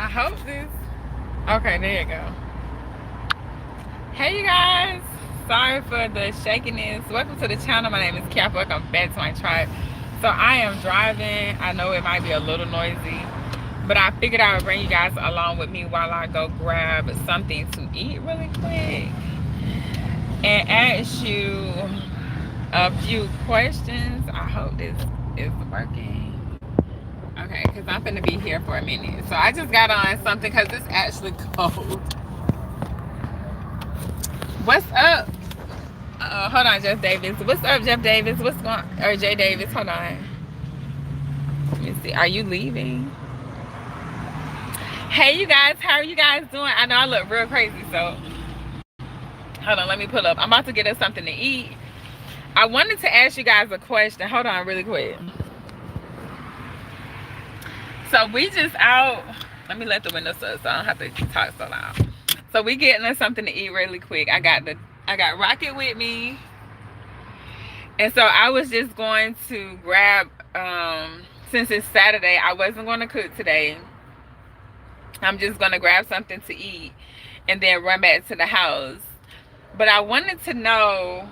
I hope this. Okay, there you go. Hey, you guys. Sorry for the shakiness. Welcome to the channel. My name is Cap. Welcome back to my tribe. So I am driving. I know it might be a little noisy, but I figured I would bring you guys along with me while I go grab something to eat really quick and ask you a few questions. I hope this is working. Okay, because I'm going to be here for a minute. So I just got on something because it's actually cold. What's up? Hold on, Jeff Davis. What's up, Jeff Davis? What's going on? Or Jay Davis, hold on. Let me see. Are you leaving? Hey, you guys. How are you guys doing? I know I look real crazy, so hold on. Let me pull up. I'm about to get us something to eat. I wanted to ask you guys a question. Hold on really quick. So we just out. Let me let the windows up so I don't have to talk so loud. So we getting us something to eat really quick. I got Rocket with me. And so I was just going to grab, since it's Saturday, I wasn't going to cook today. I'm just going to grab something to eat and then run back to the house. But I wanted to know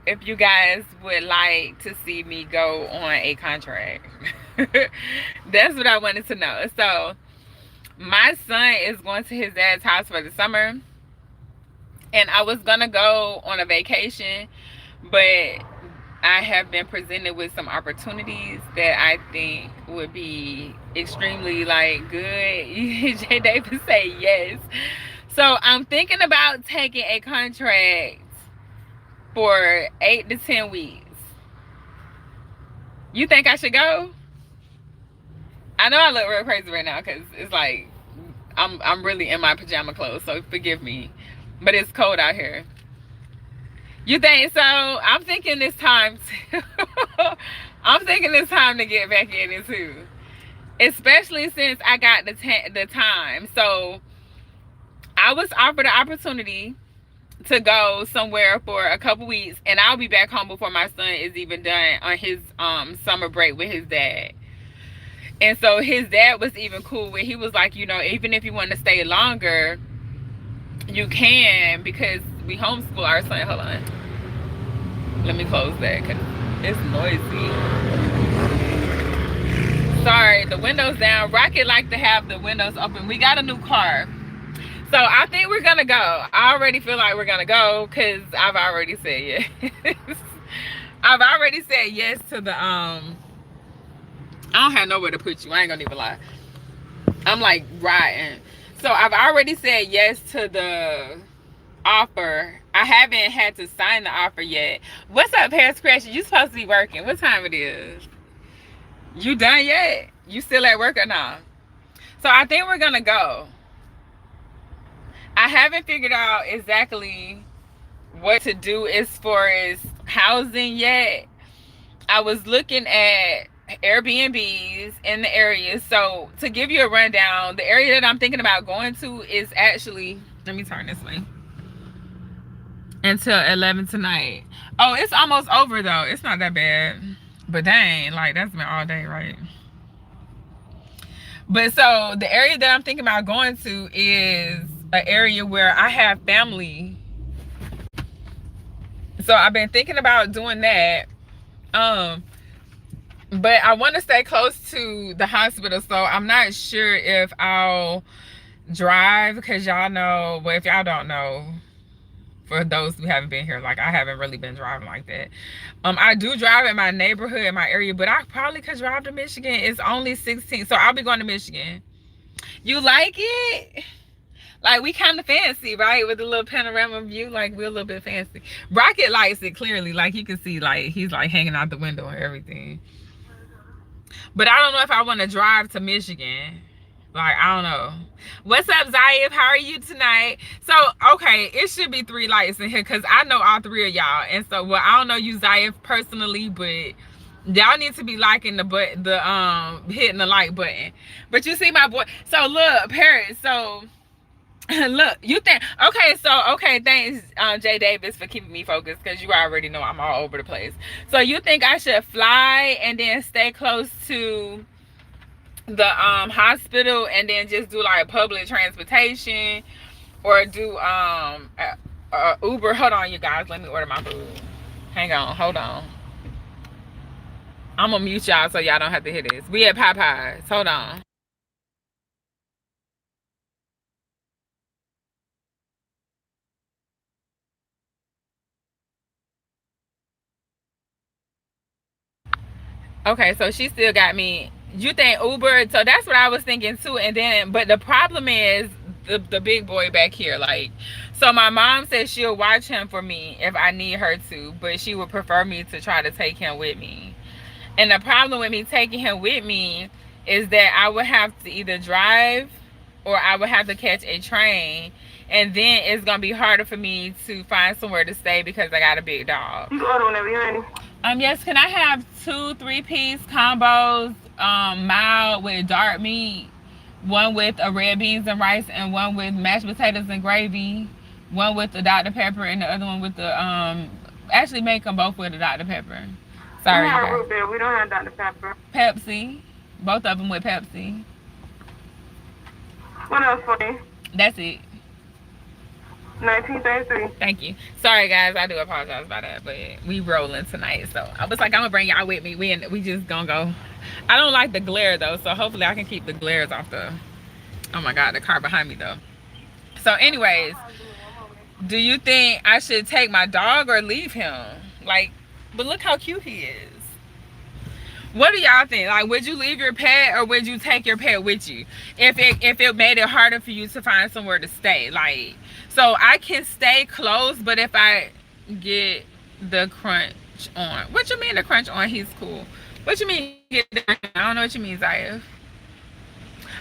if you guys would like to see me go on a contract. That's what I wanted to know. So my son is going to his dad's house for the summer. And I was going to go on a vacation, but I have been presented with some opportunities that I think would be extremely like good. Jay Davis say yes. So I'm thinking about taking a contract for 8 to 10 weeks. You think I should go? I know I look real crazy right now because it's like I'm really in my pajama clothes, so forgive me. But it's cold out here. You think so? I'm thinking it's time to I'm thinking it's time to get back in it too. Especially since I got the time. So I was offered the opportunity to go somewhere for a couple weeks, and I'll be back home before my son is even done on his summer break with his dad. And so his dad was even cool with, he was like, you know, even if you want to stay longer, you can, because we homeschool our son. Hold on. Let me close that because it's noisy. Sorry, the window's down. Rocket like to have the windows open. We got a new car. So I think we're going to go. I already feel like we're going to go because I've already said yes. I've already said yes to the, I don't have nowhere to put you. I ain't going to even lie. I'm like riding. So I've already said yes to the offer. I haven't had to sign the offer yet. What's up, Hair Scratcher? You supposed to be working. What time it is? You done yet? You still at work or not? So I think we're gonna go. I haven't figured out exactly what to do as far as housing yet. I was looking at Airbnbs in the area. So to give you a rundown, the area that I'm thinking about going to is actually, let me turn this way, until 11 tonight. Oh, it's almost over though. It's not that bad. But dang, like that's been all day, right? But so the area that I'm thinking about going to is an area where I have family. So I've been thinking about doing that. But I want to stay close to the hospital, so I'm not sure if I'll drive, because y'all know, well, if y'all don't know, for those who haven't been here, like I haven't really been driving like that. I do drive in my neighborhood, in my area, but I probably could drive to Michigan. It's only 16, so I'll be going to Michigan. You like it? Like, we kind of fancy, right? With a little panorama view, like we're a little bit fancy. Rocket likes it clearly, like you can see, like he's like hanging out the window and everything. But I don't know if I want to drive to Michigan. Like, I don't know. What's up, Zayev? How are you tonight? So, okay, it should be 3 lights in here because I know all 3 of y'all. And so, well, I don't know you, Zayev, personally, but y'all need to be liking hitting the like button. But you see my boy. So, look, Paris. So, look, you think, okay, thanks, Jay Davis, for keeping me focused, because you already know I'm all over the place. So you think I should fly and then stay close to the hospital and then just do like public transportation, or do Uber. Hold on, you guys. Let me order my food. Hang on. Hold on. I'm gonna mute y'all so y'all don't have to hear this. We at Popeyes. Hold on. Okay, so she still got me. You think Uber? So that's what I was thinking too. And then, but the problem is the big boy back here. Like, so my mom said she'll watch him for me if I need her to, but she would prefer me to try to take him with me. And the problem with me taking him with me is that I would have to either drive or I would have to catch a train. And then it's going to be harder for me to find somewhere to stay because I got a big dog. You can order whenever you're ready. Yes, can I have 2 3-piece combos, mild with dark meat, one with a red beans and rice, and one with mashed potatoes and gravy, one with the Dr. Pepper, and the other one with the, actually make them both with the Dr. Pepper. Sorry, we have root beer. We don't have Dr. Pepper. Pepsi. Both of them with Pepsi. What else for you? That's it. 1933. Thank you. Sorry, guys. I do apologize about that, but we rolling tonight. So I was like, I'm gonna bring y'all with me. We just gonna go. I don't like the glare though, so hopefully I can keep the glares off the. Oh my God, the car behind me though. So, anyways, do you think I should take my dog or leave him? Like, but look how cute he is. What do y'all think? Like, would you leave your pet or would you take your pet with you? If it made it harder for you to find somewhere to stay. Like, so I can stay close, but if I get the crunch on. What you mean the crunch on? He's cool. What you mean get the crunch on? I don't know what you mean, Zaya.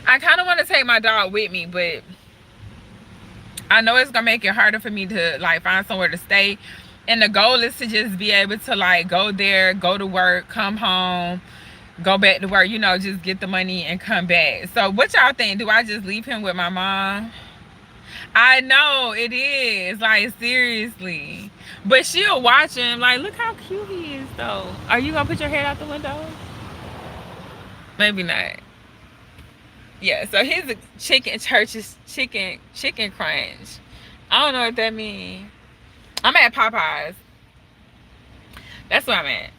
I kind of want to take my dog with me, but I know it's going to make it harder for me to, like, find somewhere to stay. And the goal is to just be able to, like, go there, go to work, come home, go back to work, you know, just get the money and come back. So what y'all think? Do I just leave him with my mom? I know it is, like, seriously. But she'll watch him. Like, look how cute he is, though. Are you going to put your head out the window? Maybe not. Yeah, so here's a chicken crunch. I don't know what that means. I'm at Popeyes. That's where I'm at.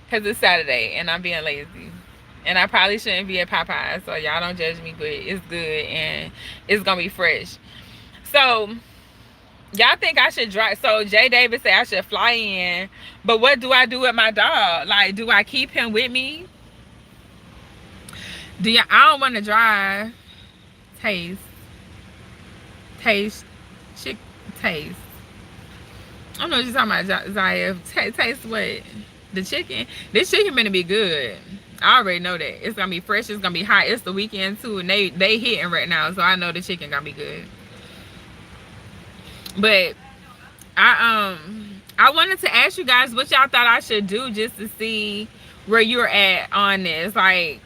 Because it's Saturday and I'm being lazy. And I probably shouldn't be at Popeyes. So y'all don't judge me, but it's good and it's going to be fresh. So y'all think I should drive? So Jay Davis said I should fly in. But what do I do with my dog? Like, do I keep him with me? I don't want to drive. Taste. Taste. Taste. I don't know what you're talking about, Zaya. Taste what? The chicken? This chicken gonna be good. I already know that. It's gonna be fresh. It's gonna be hot. It's the weekend too, and they hitting right now, so I know the chicken gonna be good. But I wanted to ask you guys what y'all thought I should do just to see where you're at on this, like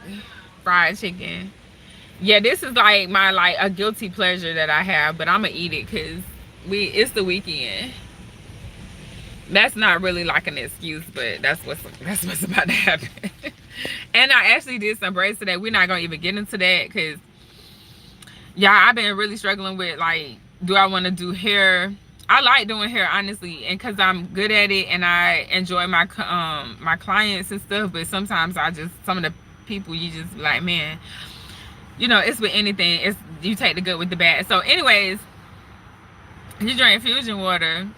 fried chicken. Yeah, this is like my a guilty pleasure that I have, but I'm gonna eat it because it's the weekend. That's not really like an excuse, but that's what's about to happen. And I actually did some braids today. We're not gonna even get into that because I've been really struggling with, like, do I want to do hair? I like doing hair, honestly, and because I'm good at it and I enjoy my my clients and stuff. But sometimes some of the people you just like, man, you know, it's with anything. It's you take the good with the bad. So, anyways, you drink infusion water.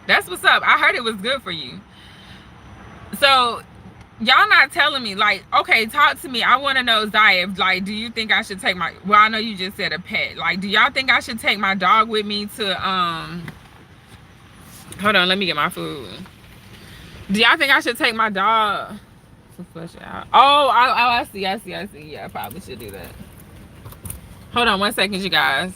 That's what's up. I heard it was good for you. So y'all not telling me, like, okay, talk to me. I want to know, Zaya, like, do you think I should take my, well, I know you just said a pet. Like, do y'all think I should take my dog with me to, hold on, let me get my food. Do y'all think I should take my dog to flush it out? Oh, I see. Yeah, I probably should do that. Hold on 1 second, you guys.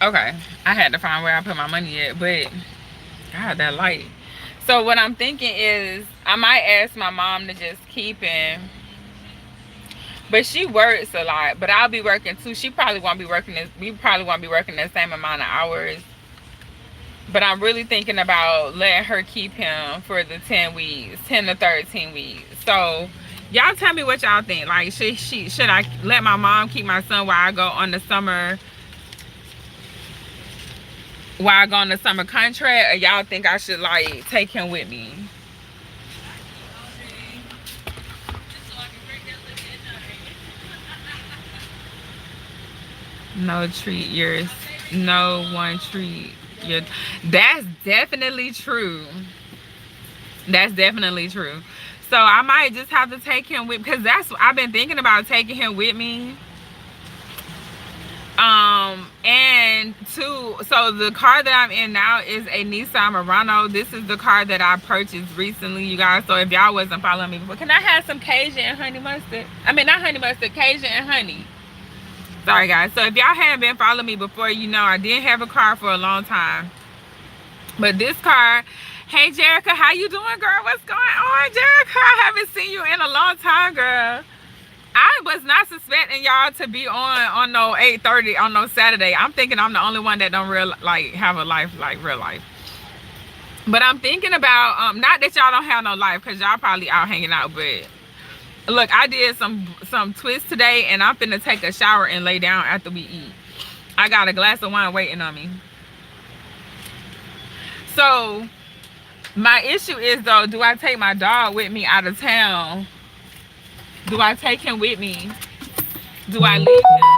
Okay, I had to find where I put my money at, but God, that light. So what I'm thinking is I might ask my mom to just keep him. But she works a lot, but I'll be working too. She probably won't be working this. We probably won't be working the same amount of hours. But I'm really thinking about letting her keep him for the 10 weeks, 10 to 13 weeks. So y'all tell me what y'all think. Like, should I let my mom keep my son while I go on the summer, contract, or y'all think I should like take him with me? No treat yours. No one treat your. That's definitely true. That's definitely true. So I might just have to take him with, because that's I've been thinking about taking him with me. And two, so the car that I'm in now is a Nissan Murano. This is the car that I purchased recently, you guys. So if y'all wasn't following me before, can I have some Cajun and honey mustard? I mean, not honey mustard, Cajun and honey. Sorry guys. So if y'all haven't been following me before, you know I didn't have a car for a long time. But this car, hey Jerica, how you doing, girl? What's going on, Jerica? I haven't seen you in a long time, girl. I was not suspecting y'all to be on no 8:30 on no Saturday. I'm thinking I'm the only one that don't real like have a life, like real life. But I'm thinking about not that y'all don't have no life, because y'all probably out hanging out. But look, I did some twists today, and I'm finna take a shower and lay down after we eat. I got a glass of wine waiting on me. So my issue is though, do I take my dog with me out of town? Do I take him with me? Do I leave him?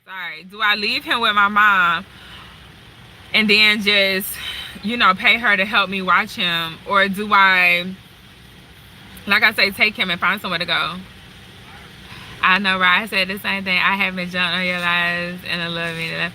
Sorry. Do I leave him with my mom and then just, you know, pay her to help me watch him? Or do I, like I say, take him and find somewhere to go? I know, right? I said the same thing. I haven't jumped on your lives and I love it.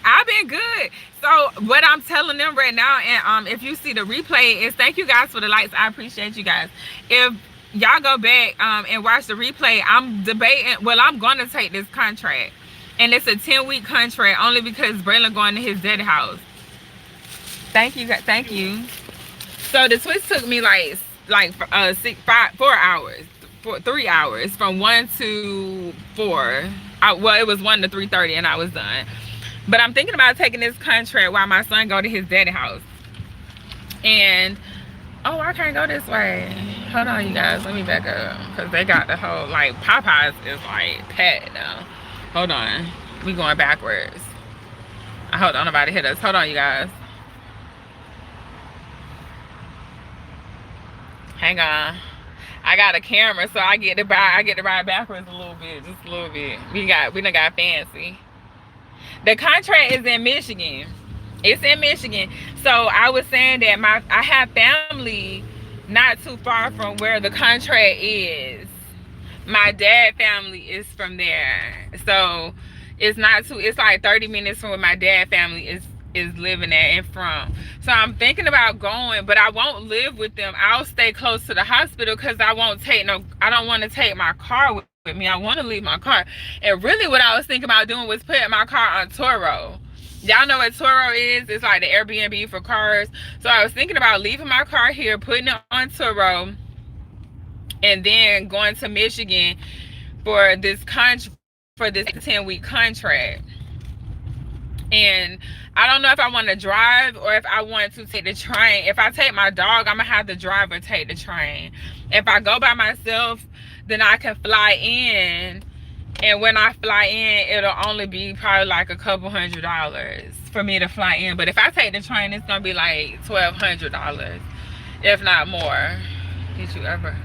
I've been good. So what I'm telling them right now, and if you see the replay, is thank you guys for the likes. I appreciate you guys. If y'all go back and watch the replay, I'm debating, well, I'm going to take this contract, and it's a 10-week contract only because Braylon going to his daddy house. Thank you. So the switch took me like 4 hours, 3 hours, from 1 to 4. Well, it was 1 to 3:30 and I was done. But I'm thinking about taking this contract while my son go to his daddy house. And oh, I can't go this way. Hold on, you guys. Let me back up, because they got the whole, like, Popeyes is, like, packed now. Hold on. We going backwards. I hope don't nobody hit us. Hold on, you guys. Hang on. I got a camera, so I get to ride backwards a little bit. Just a little bit. We done got fancy. The contract is in Michigan. It's in Michigan. So I was saying that I have family not too far from where the contract is. My dad family is from there. So it's not too, it's like 30 minutes from where my dad family is living at and from. So I'm thinking about going, but I won't live with them. I'll stay close to the hospital, because I don't want to take my car with me. I want to leave my car. And really what I was thinking about doing was putting my car on Turo. Y'all know what Turo is? It's like the Airbnb for cars. So I was thinking about leaving my car here, putting it on Turo, and then going to Michigan for this 10-week contract. And I don't know if I want to drive or if I want to take the train. If I take my dog, I'm gonna have to drive or take the train. If I go by myself, then I can fly in, and when I fly in, it'll only be probably like a couple $100 for me to fly in. But if I take the train, it's gonna be like $1,200, if not more. Did you ever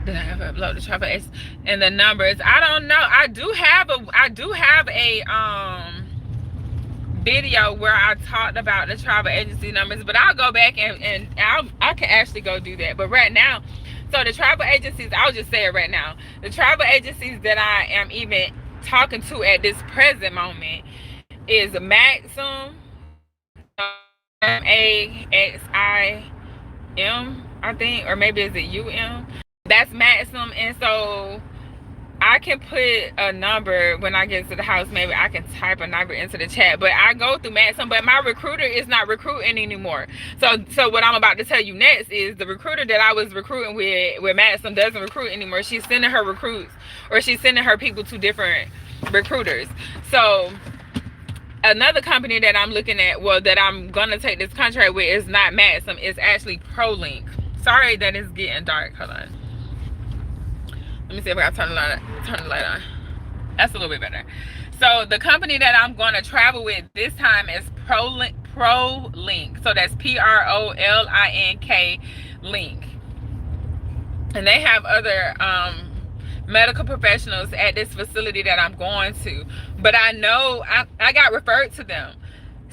upload the travel and the numbers? I don't know. I do have a video where I talked about the travel agency numbers, but I'll go back and I can actually go do that. But right now, so the travel agencies, I'll just say it right now, the travel agencies that I am even talking to at this present moment is Maxim, MAXIM, I think, or maybe is it UM? That's Maxim. And so I can put a number when I get to the house. Maybe I can type a number into the chat. But I go through Maxim, but my recruiter is not recruiting anymore. So what I'm about to tell you next is the recruiter that I was recruiting with Maxim doesn't recruit anymore. She's sending her recruits, or she's sending her people to different recruiters. So another company that I'm looking at, well, that I'm gonna take this contract with, is not Maxim. It's actually ProLink. Sorry that it's getting dark. Hold on. Let me see if I can turn the light on. That's a little bit better. So the company that I'm going to travel with this time is ProLink. So that's PROLINK Link. And they have other medical professionals at this facility that I'm going to. But I know I got referred to them.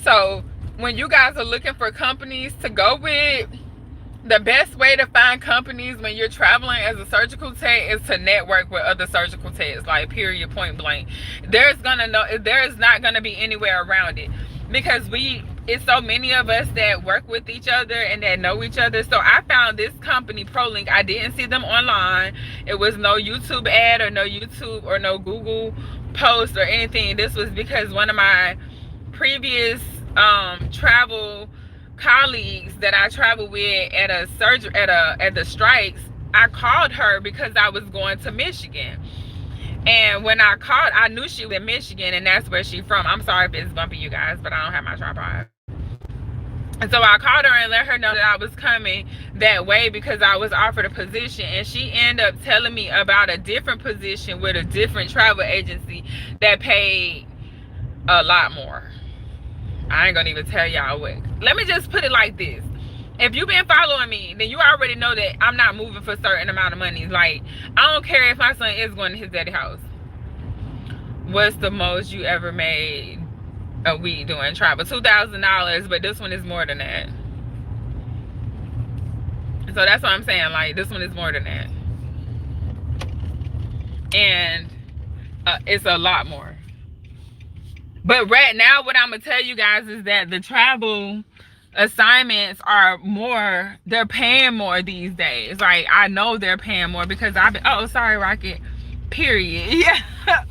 So when you guys are looking for companies to go with, the best way to find companies when you're traveling as a surgical tech is to network with other surgical techs, like period, point blank. There is not gonna be anywhere around it, because it's so many of us that work with each other and that know each other. So I found this company, ProLink. I didn't see them online. It was no YouTube ad or no YouTube or no Google post or anything. This was because one of my previous travel colleagues that I travel with at the strikes, I called her because I was going to Michigan. And when I called, I knew she was in Michigan, and that's where she's from. I'm sorry if it's bumpy, you guys, but I don't have my tripod. And so I called her and let her know that I was coming that way because I was offered a position. And she ended up telling me about a different position with a different travel agency that paid a lot more. I ain't gonna even tell y'all what. Let me just put it like this. If you've been following me, then you already know that I'm not moving for a certain amount of money. Like, I don't care if my son is going to his daddy's house. What's the most you ever made a week doing travel? $2,000, but this one is more than that. So that's what I'm saying. Like, this one is more than that. And it's a lot more. But right now, what I'm gonna tell you guys is that the travel assignments are more, they're paying more these days. Like, I know they're paying more because I've been, oh, sorry, Rocket, period. Yeah.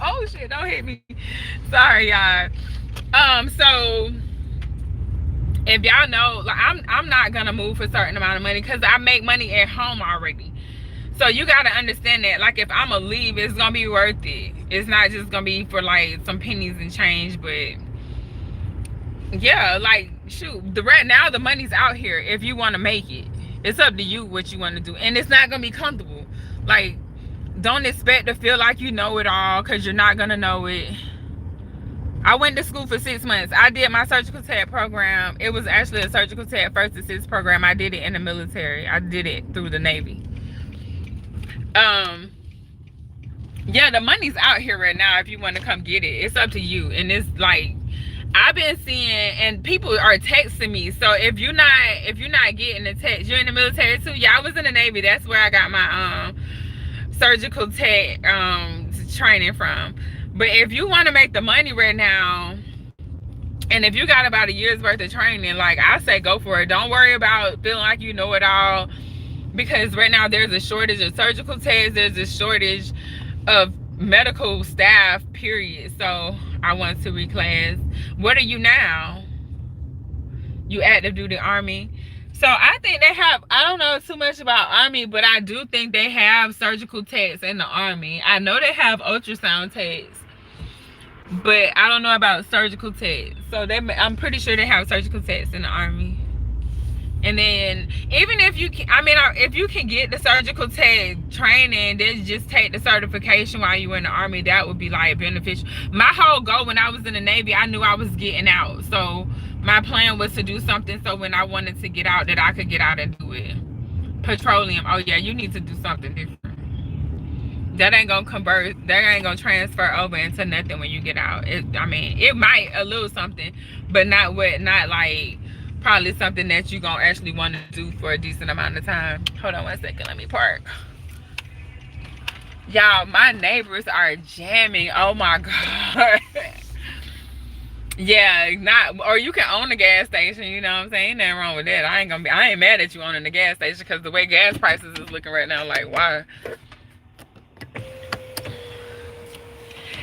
Oh shit, don't hit me. Sorry, y'all. So if y'all know, like, I'm not gonna move for a certain amount of money because I make money at home already. So you gotta understand that, like, if I'm gonna leave, it's gonna be worth it. It's not just gonna be for like some pennies and change. But yeah, like, shoot, right now the money's out here. If you want to make it, it's up to you what you want to do, and it's not gonna be comfortable. Like, don't expect to feel like you know it all, because you're not gonna know it. I went to school for 6 months. I did my surgical tech program. It was actually a surgical tech first assist program. I did it in the military. I did it through the Navy. Yeah, the money's out here right now if you want to come get it. It's up to you. And it's like, I've been seeing, and people are texting me. So if you're not getting the text, you're in the military too. Yeah, I was in the Navy. That's where I got my surgical tech training from. But if you want to make the money right now, and if you got about a year's worth of training, like, I say go for it. Don't worry about feeling like you know it all, because right now there's a shortage of surgical techs. There's a shortage of medical staff, period. So I want to reclass. What are you now? You active duty Army. So I think they have, I don't know too much about Army, but I do think they have surgical techs in the Army. I know they have ultrasound techs, but I don't know about surgical techs. So I'm pretty sure they have surgical techs in the Army. And then even if you can, if you can get the surgical tech training, then just take the certification while you were in the Army, that would be like beneficial. My whole goal when I was in the Navy, I knew I was getting out. So my plan was to do something so when I wanted to get out, that I could get out and do it. Petroleum. Oh yeah, you need to do something different. That ain't gonna convert, that ain't gonna transfer over into nothing when you get out. It might a little something, but not like probably something that you're gonna actually want to do for a decent amount of time. Hold on 1 second, let me park. Y'all, my neighbors are jamming. Oh my god. Yeah, or you can own a gas station, you know what I'm saying? Ain't nothing wrong with that. I ain't mad at you owning the gas station, because the way gas prices is looking right now, like, why?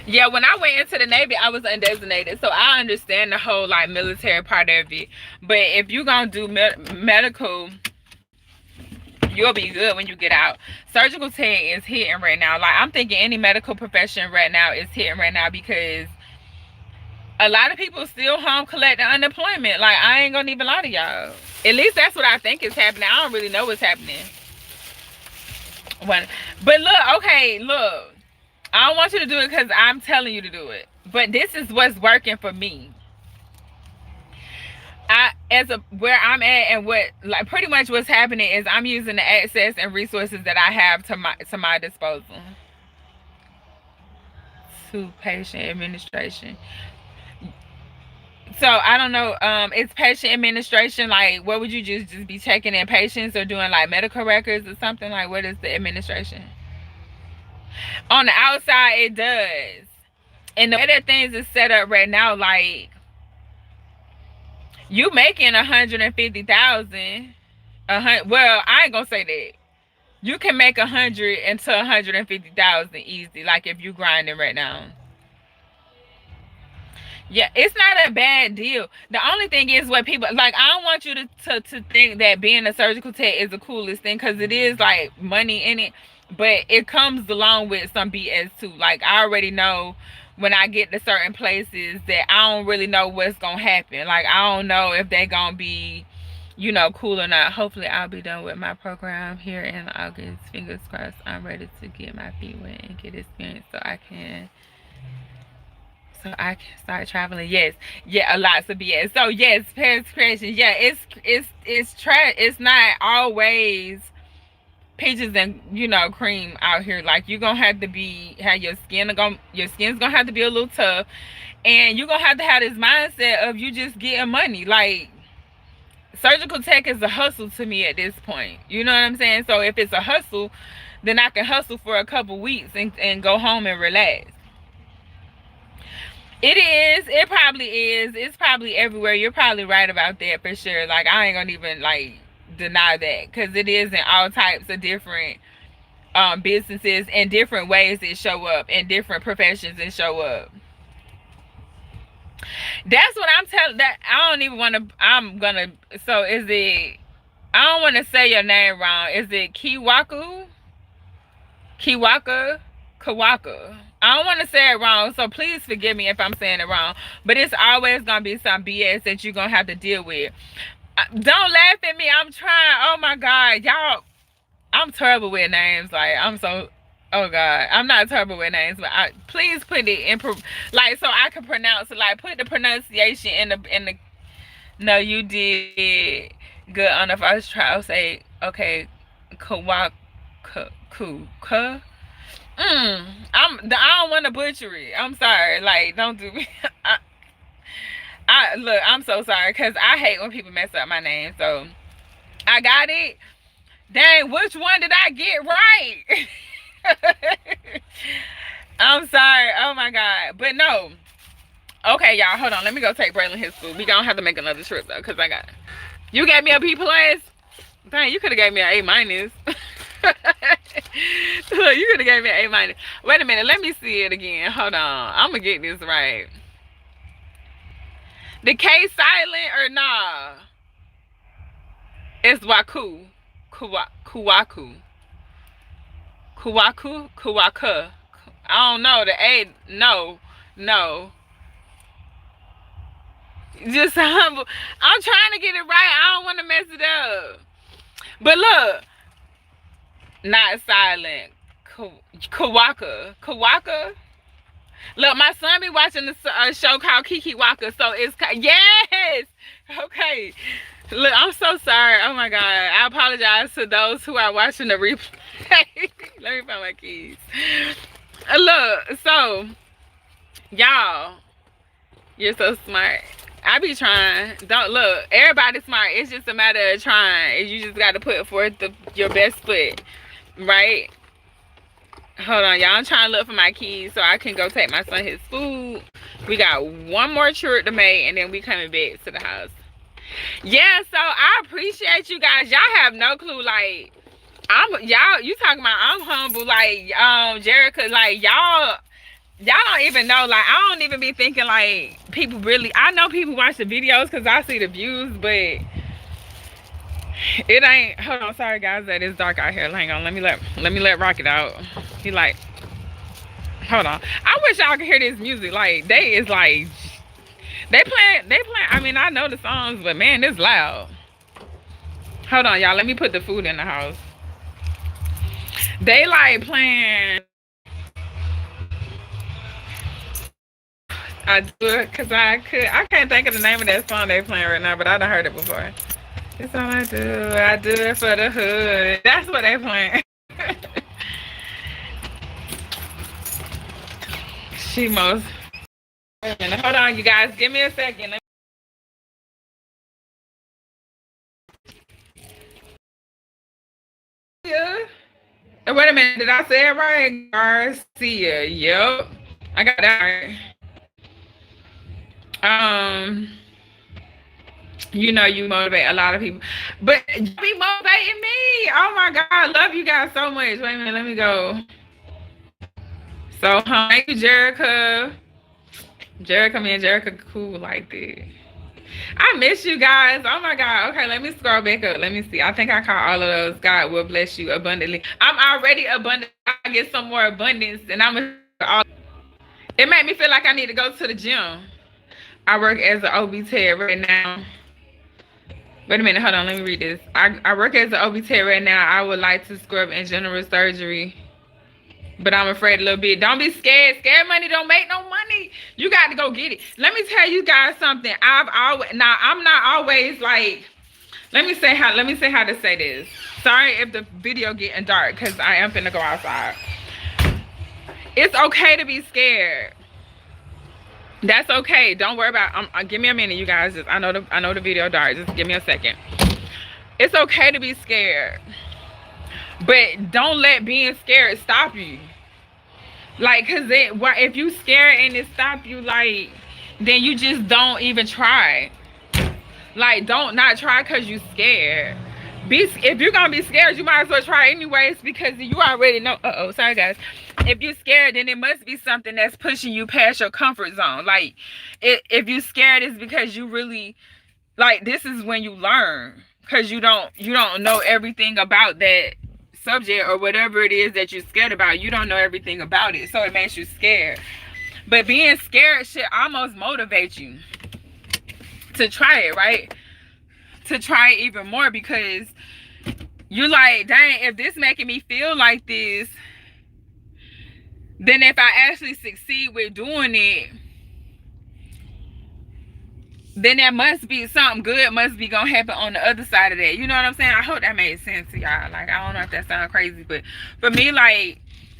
Yeah, when I went into the Navy, I was undesignated, so I understand the whole like military part of it. But if you're gonna do medical, you'll be good when you get out. Surgical tech is hitting right now. Like I'm thinking any medical profession right now is hitting right now because a lot of people still home collecting unemployment. Like I ain't gonna even lie to y'all. At least that's what I think is happening. I don't really know what's happening. But look, okay, look. I don't want you to do it because I'm telling you to do it. But this is what's working for me. Where I'm at and what like pretty much what's happening is I'm using the access and resources that I have to my disposal. To patient administration. So I don't know. It's patient administration. Like, what would you just be checking in patients or doing like medical records or something? Like, what is the administration? On the outside, it does. And the way that things is set up right now, like you making 150,000. Well, I ain't gonna say that. You can make 100 into 150,000 easy. Like if you grinding right now. Yeah, it's not a bad deal. The only thing is what people like. I don't want you to think that being a surgical tech is the coolest thing because it is like money in it, but it comes along with some BS too. Like I already know when I get to certain places that I don't really know what's gonna happen. Like I don't know if they're gonna be, cool or not. Hopefully, I'll be done with my program here in August. Fingers crossed. I'm ready to get my feet wet and get experience so I can start traveling. Yes, yeah, a lot of BS. So yes, Paris creation. Yeah, it's not always peaches and cream out here. Like you're gonna have to have your skin's gonna have to be a little tough, and you're gonna have to have this mindset of you just getting money. Like surgical tech is a hustle to me at this point. You know what I'm saying? So if it's a hustle, then I can hustle for a couple weeks and go home and relax. It is. It probably is. It's probably everywhere. You're probably right about that for sure. Like I ain't gonna even like deny that because it is in all types of different businesses and different ways it show up in different professions and show up. That's what I'm telling. That I don't even want to. I'm gonna. So is it? I don't want to say your name wrong. Is it Kiwaku? Kiwaka? Kawaka. I don't want to say it wrong, so please forgive me if I'm saying it wrong. But it's always gonna be some BS that you're gonna have to deal with. Don't laugh at me. I'm trying. Oh my God, y'all. I'm terrible with names. Like I'm so. Oh God, I'm not terrible with names, but please put it in like so I can pronounce it. Like put the pronunciation in the. No, you did good on the first try. I'll say okay, Kawaka, Kuka. I don't want to butcher it. I'm sorry. Like, don't do me. Look. I'm so sorry because I hate when people mess up my name. So I got it. Dang, which one did I get right? I'm sorry. Oh my God. But no. Okay, y'all. Hold on. Let me go take Braylon his food. We gonna have to make another trip though, cause I got. You gave me a B plus. Dang, you could have gave me an A minus. Look, you could have gave me an A minus. Wait a minute, let me see it again. Hold on, I'm gonna get this right. The K silent or nah? It's Waku, Kuwaku, Kuwaka. I don't know the A. No. Just humble. I'm trying to get it right. I don't want to mess it up. But look. Not silent. Kawaka. Look, my son be watching this show called Kiki Waka, so it's yes. Okay. Look, I'm so sorry. Oh my God, I apologize to those who are watching the replay. Let me find my keys. Look, so y'all, you're so smart. I be trying. Don't look. Everybody's smart. It's just a matter of trying. You just got to put forth your best foot. Right? Hold on, y'all. I'm trying to look for my keys so I can go take my son his food. We got one more trip to make and then we coming back to the house. Yeah, so I appreciate you guys. Y'all have no clue. Like, you talking about I'm humble. Like, Jerica, like, y'all y'all don't even know. Like, I don't even be thinking like people really. I know people watch the videos because I see the views, but it ain't. Hold on, sorry guys, that is dark out here. Hang on, let me let Rocket out. He like, hold on. I wish y'all could hear this music. Like, they is like, they playing. I mean, I know the songs, but man, it's loud. Hold on, y'all. Let me put the food in the house. They like playing. I do it because I can't think of the name of that song they playing right now, but I done heard it before. It's all I do. I do it for the hood. That's what they playing. She most. Wait a minute. Hold on, you guys. Give me a second. Yeah. Wait a minute. Did I say it right? Garcia. Yep. I got that right. You know you motivate a lot of people, but you be motivating me. Oh my god, I love you guys so much. Wait a minute, let me go. So thank you, Jerica. Jerica, me and Jerica cool like that. I miss you guys. Oh my god. Okay, let me scroll back up. Let me see. I think I caught all of those. God will bless you abundantly. I'm already abundant. I get some more abundance, and I'm all. It made me feel like I need to go to the gym. I work as an OB tech right now. Wait a minute, hold on, let me read this. I work as an OB tech right now. I would like to scrub in general surgery, but I'm afraid a little bit. Don't be scared. Scared money don't make no money. You got to go get it. Let me tell you guys something. I'm not always like, let me say how to say this. Sorry if the video getting dark because I am finna go outside. It's okay to be scared. That's okay. Don't worry about. Give me a minute, you guys. I know the video dark. Just give me a second. It's okay to be scared, but don't let being scared stop you. Like, cause if you scared and it stop you, like, then you just don't even try. Like, don't not try cause you scared. If you're gonna be scared, you might as well try anyways because you already know. Sorry guys. If you're scared, then it must be something that's pushing you past your comfort zone. Like, if you're scared, it's because you really, like, this is when you learn, because you don't know everything about that subject or whatever it is that you're scared about. You don't know everything about it, so it makes you scared. But being scared should almost motivate you to try it, right? To try it even more, because you're like, dang, if this making me feel like this, then if I actually succeed with doing it, then that must be something good must be gonna happen on the other side of that. You know what I'm saying? I hope that made sense to y'all. Like, I don't know if that sounds crazy, but for me, like,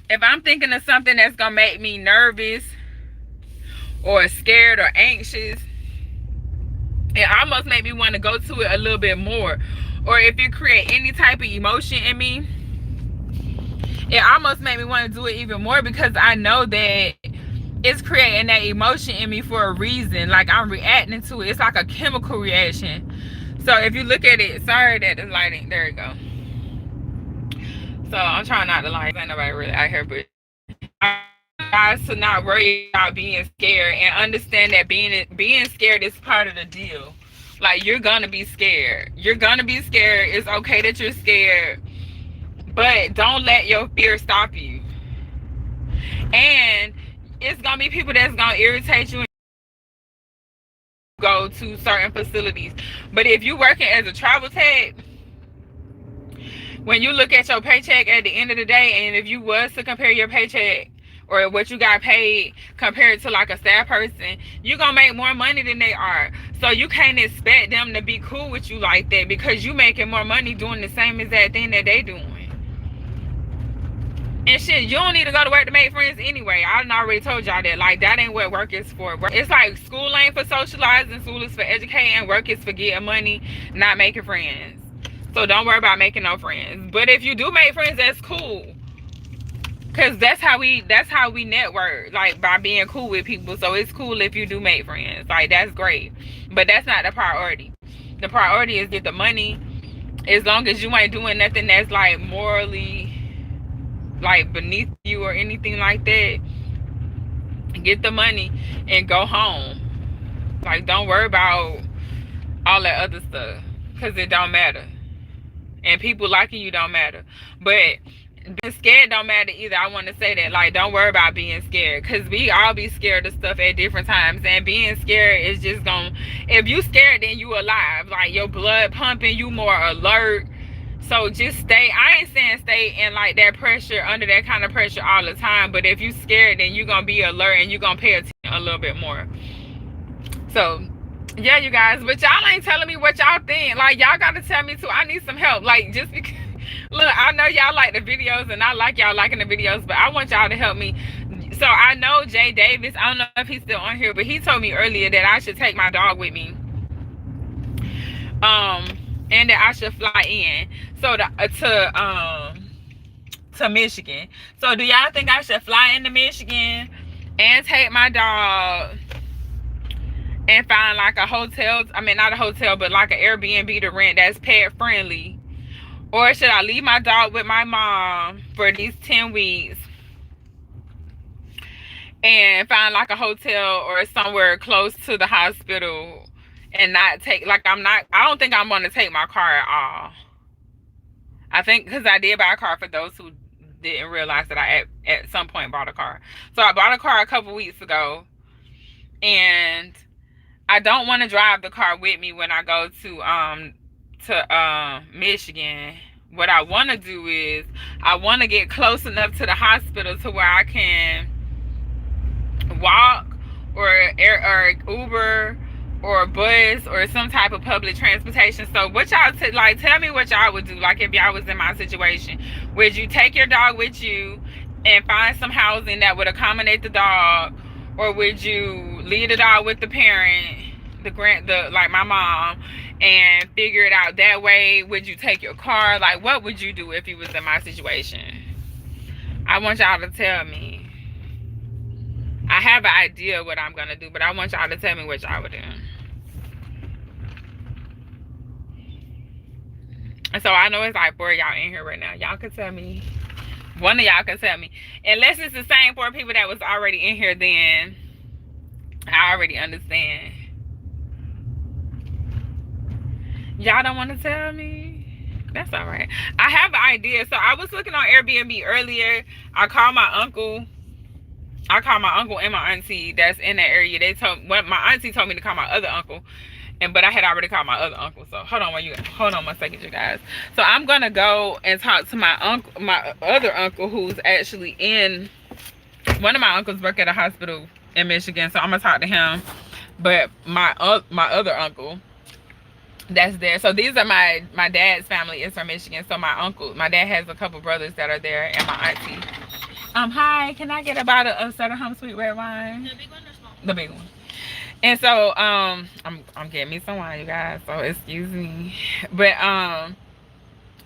if I'm thinking of something that's gonna make me nervous or scared or anxious, it almost made me want to go to it a little bit more. Or if it create any type of emotion in me, it almost made me want to do it even more, because I know that it's creating that emotion in me for a reason. Like, I'm reacting to it. It's like a chemical reaction. So if you look at it, sorry that the lighting, there you go. So I'm trying not to lie. Ain't nobody really out here, but I guys to not worry about being scared and understand that being scared is part of the deal. Like, you're gonna be scared. You're gonna be scared. It's okay that you're scared, but don't let your fear stop you. And it's gonna be people that's gonna irritate you and go to certain facilities. But if you're working as a travel tech, when you look at your paycheck at the end of the day, and if you was to compare your paycheck or what you got paid compared to like a staff person, you're gonna make more money than they are. So you can't expect them to be cool with you like that, because you making more money doing the same exact thing that they doing. And shit, you don't need to go to work to make friends anyway. I already told y'all that. Like, that ain't what work is for. It's like school ain't for socializing, school is for educating, work is for getting money, not making friends. So don't worry about making no friends. But if you do make friends, that's cool. Cause that's how we network, like, by being cool with people. So it's cool if you do make friends. Like, that's great. But that's not the priority. The priority is get the money. As long as you ain't doing nothing that's like morally like beneath you or anything like that, Get the money and go home. Like, don't worry about all that other stuff, because it don't matter. And people liking you don't matter. But being scared don't matter either. I want to say that. Like, don't worry about being scared, because we all be scared of stuff at different times. And being scared is just gonna, if you scared, then you alive. Like, your blood pumping, you more alert. So just stay, I ain't saying stay in like that pressure, under that kind of pressure all the time, but if you scared, then you're gonna be alert and you're gonna pay attention a little bit more. So yeah, you guys, but y'all ain't telling me what y'all think. Like, y'all gotta tell me too. I need some help. Like, just because, look, I know y'all like the videos and I like y'all liking the videos, but I want y'all to help me. So I know Jay Davis, I don't know if he's still on here, but he told me earlier that I should take my dog with me. And that I should fly in. So to Michigan. So do y'all think I should fly into Michigan and take my dog and find like a hotel, I mean not a hotel, but like an Airbnb to rent that's pet friendly? Or should I leave my dog with my mom for these 10 weeks and find like a hotel or somewhere close to the hospital and not take, like, I don't think I'm gonna take my car at all. I think, because I did buy a car, for those who didn't realize that I at some point bought a car. So I bought a car a couple weeks ago, and I don't want to drive the car with me when I go to Michigan. What I want to do is I want to get close enough to the hospital to where I can walk or Uber or bus or some type of public transportation. So what y'all like, tell me what y'all would do, like if y'all was in my situation. Would you take your dog with you and find some housing that would accommodate the dog, or would you leave the dog with the parent, like my mom, and figure it out that way? Would you take your car? Like, what would you do if you was in my situation? I want y'all to tell me. I have an idea what I'm gonna do, but I want y'all to tell me what y'all would do. And so I know it's like 4 of y'all in here right now. Y'all can tell me. One of y'all can tell me. Unless it's the same 4 people that was already in here, then I already understand. Y'all don't want to tell me? That's all right. I have an idea. So I was looking on Airbnb earlier. I called my uncle and my auntie that's in that area. My auntie told me to call my other uncle, but I had already called my other uncle. So hold on one second, you guys. So I'm gonna go and talk to my other uncle, who's actually in, one of my uncles work at a hospital in Michigan. So I'm gonna talk to him. But my other uncle that's there. So these are my dad's family is from Michigan. So my dad has a couple brothers that are there, and my auntie. Hi, can I get a bottle of Southern Home Sweet Red Wine? The big one or small? The big one. And so, I'm getting me some wine, you guys, so excuse me. But,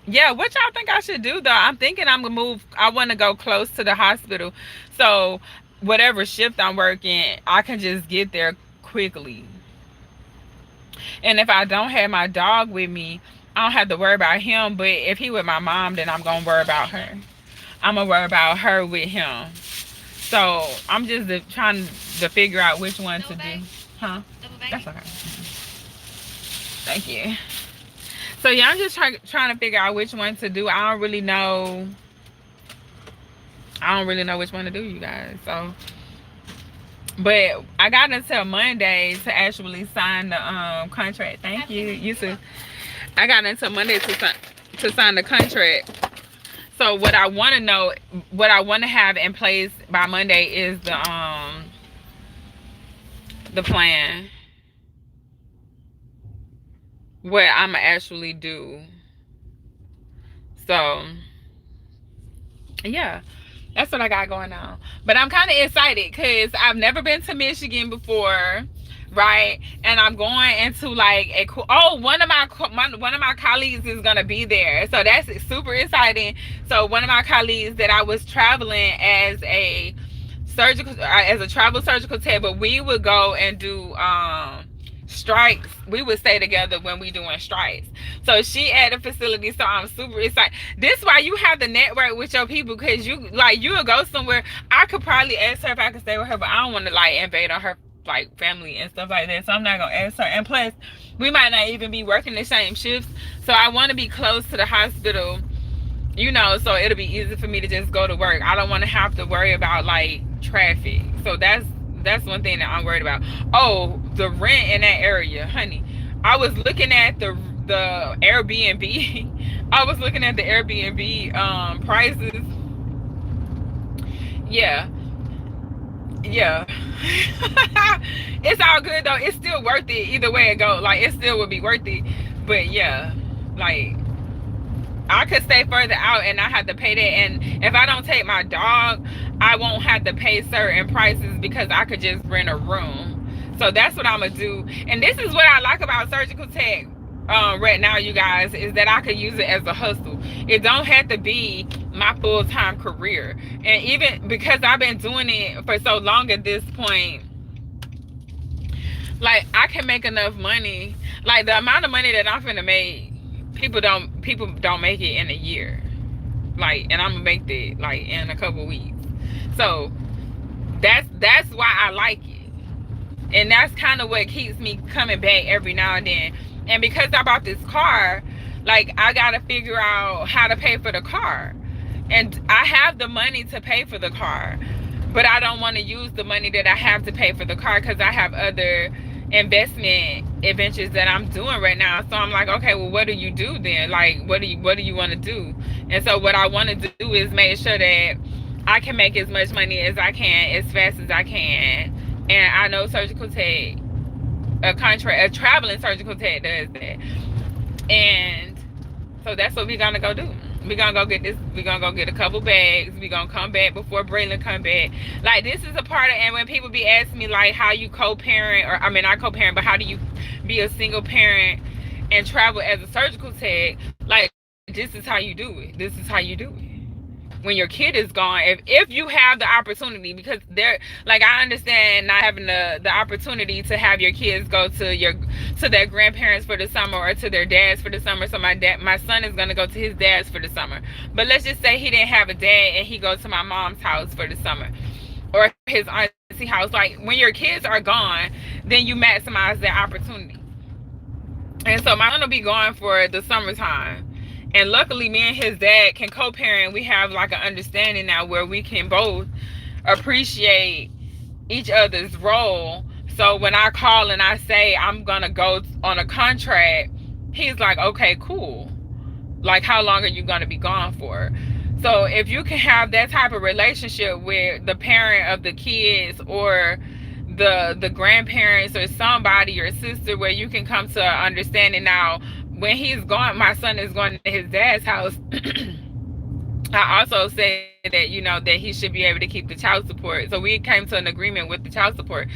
yeah, what y'all think I should do, though? I'm thinking I'm gonna move, I want to go close to the hospital. So, whatever shift I'm working, I can just get there quickly. And if I don't have my dog with me, I don't have to worry about him. But if he with my mom, then I'm gonna worry about her. I'm gonna worry about her with him. So I'm just trying to figure out which one to do. Huh? That's okay. Thank you. So yeah, I'm just trying to figure out which one to do. I don't really know which one to do, you guys. So, but I got until Monday to actually sign the contract. Thank you. You too. I got until Monday to sign the contract. So what I want to have in place by Monday is the plan. What I'm gonna actually do. So yeah, that's what I got going on. But I'm kind of excited because I've never been to Michigan before, right? And I'm going into like a cool, one of my colleagues is gonna be there, so that's super exciting. So one of my colleagues that I was traveling as a travel surgical tech, but we would go and do strikes, we would stay together when we doing strikes. So she at the facility, so I'm super excited. This why you have to network with your people, because you like you'll go somewhere. I could probably ask her if I could stay with her, but I don't want to like invade on her like family and stuff like that. So I'm not gonna ask her. And plus, we might not even be working the same shifts. So I want to be close to the hospital, you know, so it'll be easy for me to just go to work. I don't want to have to worry about like traffic. So that's one thing that I'm worried about. Oh, the rent in that area, honey. I was looking at the Airbnb. I was looking at the Airbnb prices. Yeah. Yeah. It's all good though. It's still worth it either way it go. Like it still would be worth it. But yeah, like I could stay further out and not have to pay that. And if I don't take my dog, I won't have to pay certain prices because I could just rent a room. So that's what I'm gonna do. And this is what I like about surgical tech right now, you guys, is that I could use it as a hustle. It don't have to be my full-time career. And even because I've been doing it for so long at this point, like I can make enough money. Like the amount of money that I'm finna make, people don't make it in a year. Like, and I'm gonna make that like in a couple weeks. So that's why I like it. And that's kind of what keeps me coming back every now and then. And because I bought this car, like I gotta figure out how to pay for the car. And I have the money to pay for the car, but I don't want to use the money that I have to pay for the car because I have other investment adventures that I'm doing right now. So I'm like, okay, well, what do you do then? Like, what do you want to do? And so what I want to do is make sure that I can make as much money as I can as fast as I can. And I know surgical tech, a traveling surgical tech does that. And so that's what we're gonna go do. We're gonna go get this. We're gonna go get a couple bags. We're gonna come back before Braylon come back. Like this is a part of, and when people be asking me like how you co-parent, or I mean not co-parent, but how do you be a single parent and travel as a surgical tech, like this is how you do it. This is how you do it. When your kid is gone, if you have the opportunity, because they're like, I understand not having the opportunity to have your kids go to their grandparents for the summer or to their dads for the summer. So my son is gonna go to his dad's for the summer. But let's just say he didn't have a dad and he goes to my mom's house for the summer, or his auntie house. Like when your kids are gone, then you maximize that opportunity. And so my son will be gone for the summertime. And luckily, me and his dad can co-parent. We have like an understanding now where we can both appreciate each other's role. So when I call and I say I'm gonna go on a contract, he's like, okay, cool. Like, how long are you gonna be gone for? So if you can have that type of relationship with the parent of the kids, or the grandparents, or somebody, your sister, where you can come to an understanding. Now when he's gone, my son is going to his dad's house. I also said that, you know, that he should be able to keep the child support. So we came to an agreement with the child support.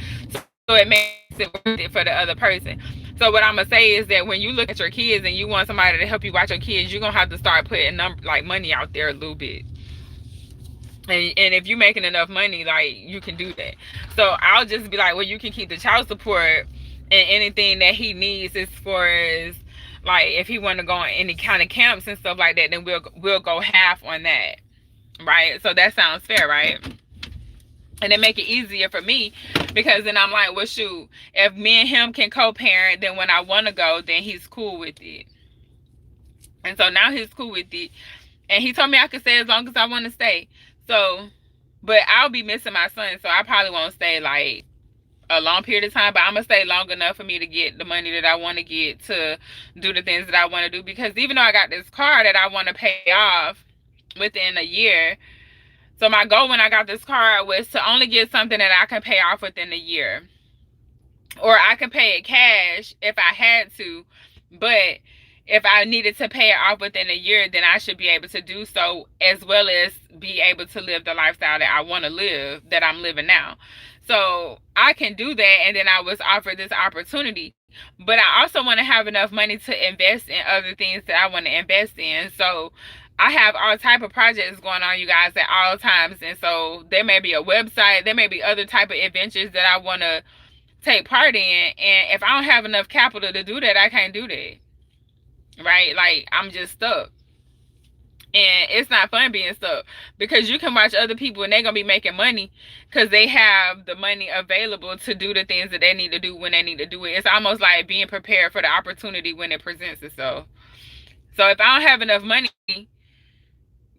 So it makes it worth it for the other person. So what I'm gonna say is that when you look at your kids and you want somebody to help you watch your kids, you're gonna have to start putting like money out there a little bit. And if you're making enough money, like you can do that. So I'll just be like, well, you can keep the child support, and anything that he needs as far as like if he want to go on any kind of camps and stuff like that, then we'll go half on that, right? So that sounds fair, right? And it make it easier for me, because then I'm like, well, shoot, if me and him can co-parent, then when I want to go, then he's cool with it. And so now he's cool with it, and he told me I could stay as long as I want to stay. So, but I'll be missing my son, so I probably won't stay like a long period of time, but I'm gonna stay long enough for me to get the money that I want to get to do the things that I want to do. Because even though I got this car that I want to pay off within a year, so my goal when I got this car was to only get something that I can pay off within a year, or I can pay it cash if I had to, but if I needed to pay it off within a year, then I should be able to do so, as well as be able to live the lifestyle that I want to live, that I'm living now. So I can do that. And then I was offered this opportunity, but I also want to have enough money to invest in other things that I want to invest in. So I have all type of projects going on, you guys, at all times. And so there may be a website, there may be other type of adventures that I want to take part in. And if I don't have enough capital to do that, I can't do that. Right? Like, I'm just stuck. And it's not fun being stuck, because you can watch other people and they're gonna be making money because they have the money available to do the things that they need to do when they need to do it. It's almost like being prepared for the opportunity when it presents itself. So if I don't have enough money,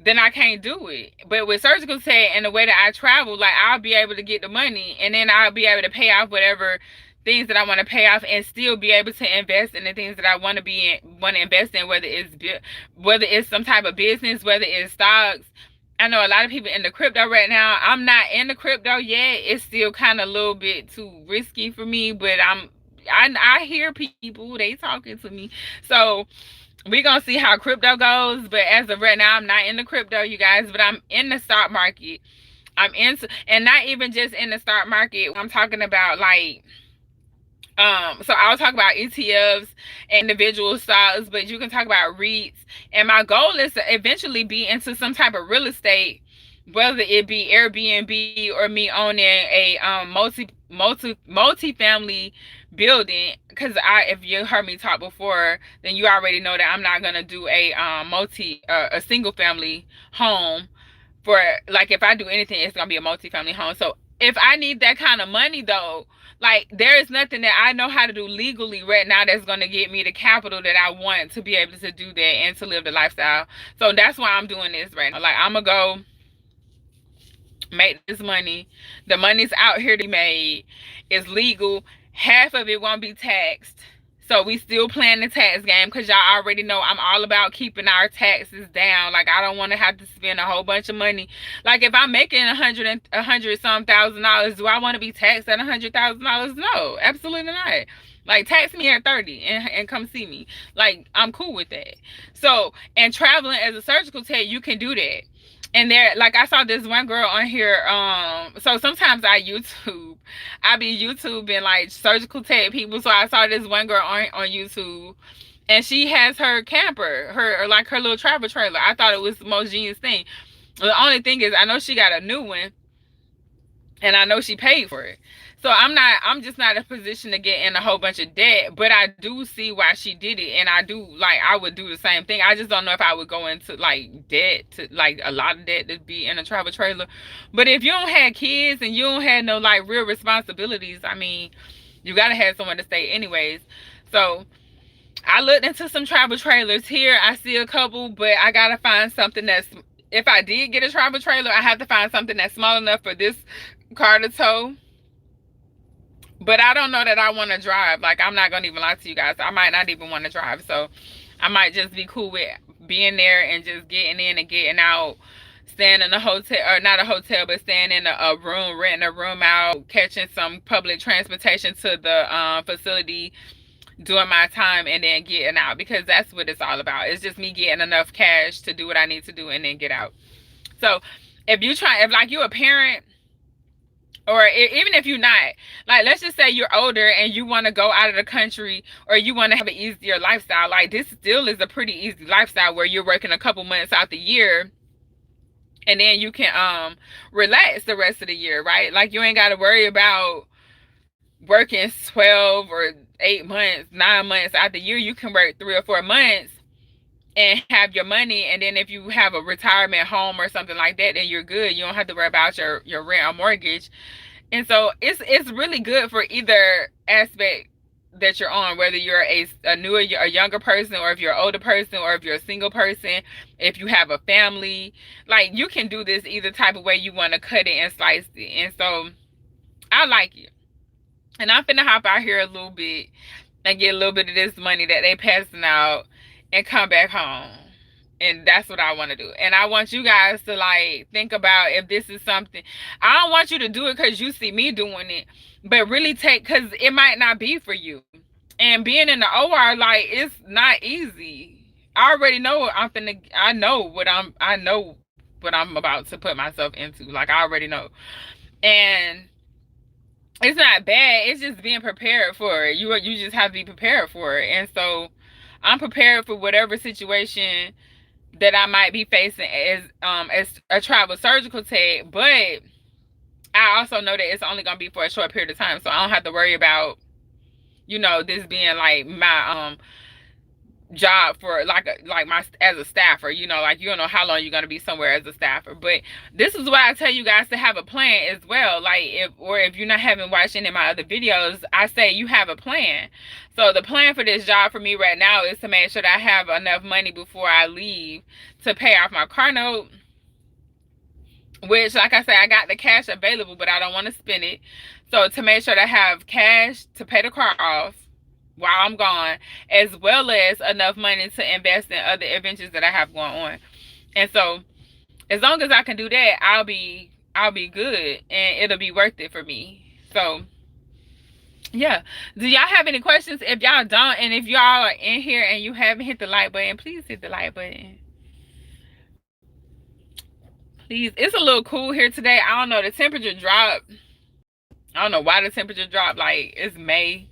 then I can't do it. But with surgical tech and the way that I travel, like, I'll be able to get the money, and then I'll be able to pay off whatever things that I want to pay off, and still be able to invest in the things that I want to invest in, whether it's some type of business, whether it's stocks. I know a lot of people in the crypto right now. I'm not in the crypto yet. It's still kind of a little bit too risky for me, but I hear people, they talking to me. So we're gonna see how crypto goes. But as of right now, I'm not in the crypto, you guys, but I'm in the stock market. I'm into, and not even just in the stock market. I'm talking about, like, so I'll talk about ETFs and individual stocks, but you can talk about REITs. And my goal is to eventually be into some type of real estate, whether it be Airbnb or me owning a multi family building. Because if you heard me talk before, then you already know that I'm not gonna do a single family home. For, like, if I do anything, it's gonna be a multi-family home. So if I need that kind of money, though, like, there is nothing that I know how to do legally right now that's gonna get me the capital that I want to be able to do that and to live the lifestyle. So that's why I'm doing this right now. Like, I'm gonna go make this money. The money's out here to be made. It's legal. Half of it won't be taxed. So we still playing the tax game, because y'all already know I'm all about keeping our taxes down. Like, I don't want to have to spend a whole bunch of money. Like, if I'm making a hundred some $1,000s, do I want to be taxed at $100,000? No, absolutely not. Like, tax me at 30 and come see me. Like, I'm cool with that. So, and traveling as a surgical tech, you can do that. And there, like, I saw this one girl on here. So sometimes I be YouTubing, like, surgical tech people. So I saw this one girl on YouTube, and she has her camper, her little travel trailer. I thought it was the most genius thing. The only thing is, I know she got a new one, and I know she paid for it. So I'm just not in a position to get in a whole bunch of debt, but I do see why she did it. And I would do the same thing. I just don't know if I would go into, like, debt, to, like, a lot of debt to be in a travel trailer. But if you don't have kids and you don't have no, like, real responsibilities, I mean, you gotta have someone to stay anyways. So I looked into some travel trailers here. I see a couple, but I gotta find something that's, if I did get a travel trailer, I have to find something that's small enough for this car to tow. But I don't know that I want to drive. Like, I'm not going to even lie to you guys. I might not even want to drive. So I might just be cool with being there and just getting in and getting out, staying in a hotel, or not a hotel, but staying in a room, renting a room out, catching some public transportation to the facility, doing my time, and then getting out. Because that's what it's all about. It's just me getting enough cash to do what I need to do and then get out. So if like, you're a parent, or even if you're not, like, let's just say you're older and you want to go out of the country, or you want to have an easier lifestyle, like, this still is a pretty easy lifestyle where you're working a couple months out the year, and then you can relax the rest of the year, right? Like, you ain't got to worry about working 12 or 8 months, 9 months out the year. You can work 3 or 4 months and have your money, and then if you have a retirement home or something like that, then you're good. You don't have to worry about your rent or mortgage. And so it's really good for either aspect that you're on, whether you're a younger person, or if you're an older person, or if you're a single person, if you have a family. Like, you can do this either type of way you want to cut it and slice it. And so I like it. And I'm finna hop out here a little bit and get a little bit of this money that they passing out and come back home. And that's what I want to do. And I want you guys to, like, think about if this is something. I don't want you to do it because you see me doing it, but really because it might not be for you. And being in the OR, like, it's not easy. I already know I know what I'm about to put myself into. Like, I already know. And it's not bad. It's just being prepared for it. You just have to be prepared for it. And so I'm prepared for whatever situation that I might be facing as a travel surgical tech. But I also know that it's only gonna be for a short period of time, so I don't have to worry about, you know, this being like my job for like my as a staffer. You know, like you don't know how long you're gonna be somewhere as a staffer. But this is why I tell you guys to have a plan as well. Like if you're not having watched any of my other videos, I say you have a plan. So the plan for this job for me right now is to make sure that I have enough money before I leave to pay off my car note. Which, like I said, I got the cash available, but I don't want to spend it. So to make sure that I have cash to pay the car off while I'm gone, as well as enough money to invest in other adventures that I have going on. And so as long as I can do that, I'll be good and it'll be worth it for me. So yeah. Do y'all have any questions? If y'all don't, and if y'all are in here and you haven't hit the like button, please hit the like button. Please. It's a little cool here today. I don't know, the temperature dropped. I don't know why the temperature dropped. Like, it's May,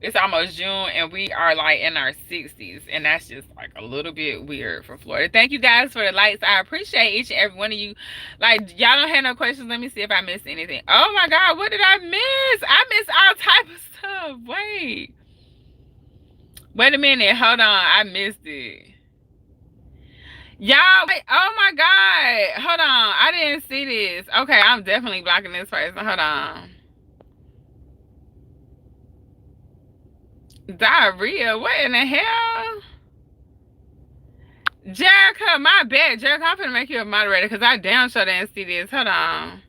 it's almost June, and we are like in our 60s, and that's just like a little bit weird for Florida. Thank you guys for the likes. I appreciate each and every one of you. Like, y'all don't have no questions. Let me see if I missed anything. Oh my god, what did I miss? I missed all type of stuff. Wait a minute, hold on, I missed it. Y'all, wait, oh my god, hold on, I didn't see this. Okay, I'm definitely blocking this person. Hold on. Diarrhea, what in the hell? Jerica, my bad. Jerica, I'm gonna make you a moderator because I damn sure didn't see this. Hold on.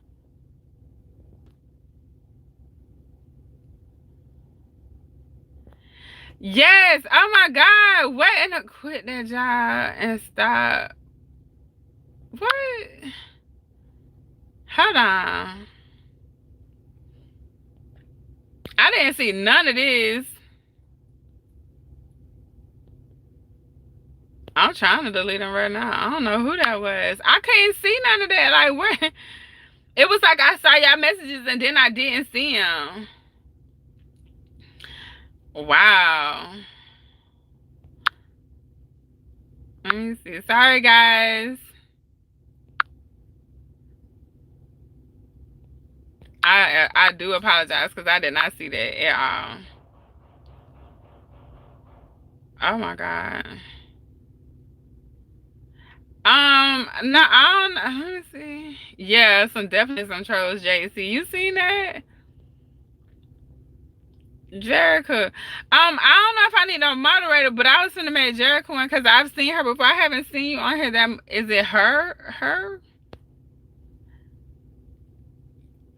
Yes, oh my god, what in the, quit that job and stop. What? Hold on. I didn't see none of this. I'm trying to delete them right now. I don't know who that was. I can't see none of that. Like, where? It was like I saw y'all messages and then I didn't see them. Wow. Let me see. Sorry, guys. I do apologize because I did not see that at all. Oh my god. No, I don't. Let me see. Yeah, definitely some trolls. JC, you seen that? Jerica. I don't know if I need a moderator, but I was gonna make Jerica one because I've seen her before. I haven't seen you on here. That is it. Her.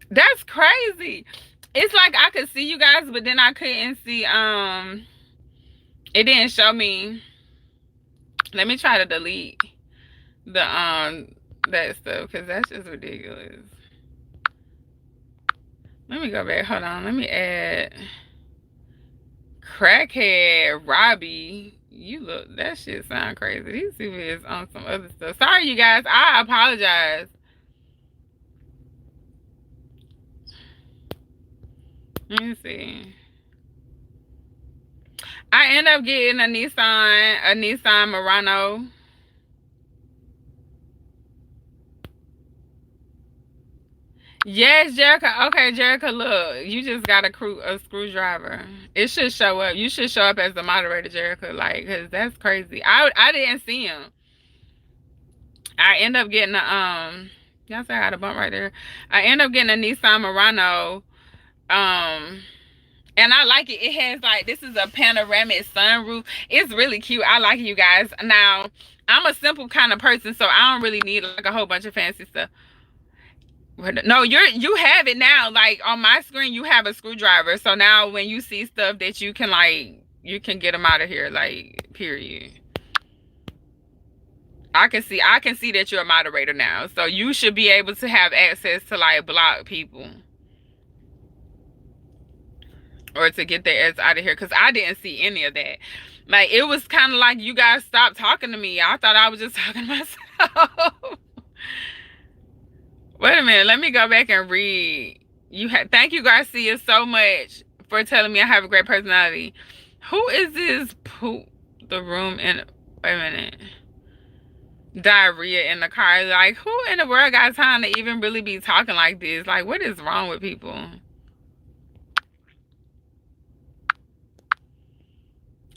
That's crazy. It's like I could see you guys, but then I couldn't see. It didn't show me. Let me try to delete the that stuff because that's just ridiculous. Let me go back. Hold on. Let me add crackhead Robbie. You look, that shit sound crazy. These people is on some other stuff. Sorry, you guys. I apologize. Let me see. I end up getting a Nissan Murano. Yes, Jerica. Okay, Jerica, look, you just got a screwdriver. It should show up. You should show up as the moderator, Jerica, like, cause that's crazy. I didn't see him. I end up getting y'all say I had a bump right there. I end up getting a Nissan Murano. And I like it. It has like, this is a panoramic sunroof. It's really cute. I like it, you guys. Now, I'm a simple kind of person, so I don't really need like a whole bunch of fancy stuff. No, you have it now. Like on my screen, you have a screwdriver. So now when you see stuff that you can like, you can get them out of here. Like, period. I can see that you're a moderator now. So you should be able to have access to like block people. Or to get their ass out of here. Because I didn't see any of that. Like, it was kind of like you guys stopped talking to me. I thought I was just talking to myself. Wait a minute. Let me go back and read. Thank you, Garcia, so much for telling me I have a great personality. Who is this poop the room in? Wait a minute. Diarrhea in the car. Like, who in the world got time to even really be talking like this? Like, what is wrong with people?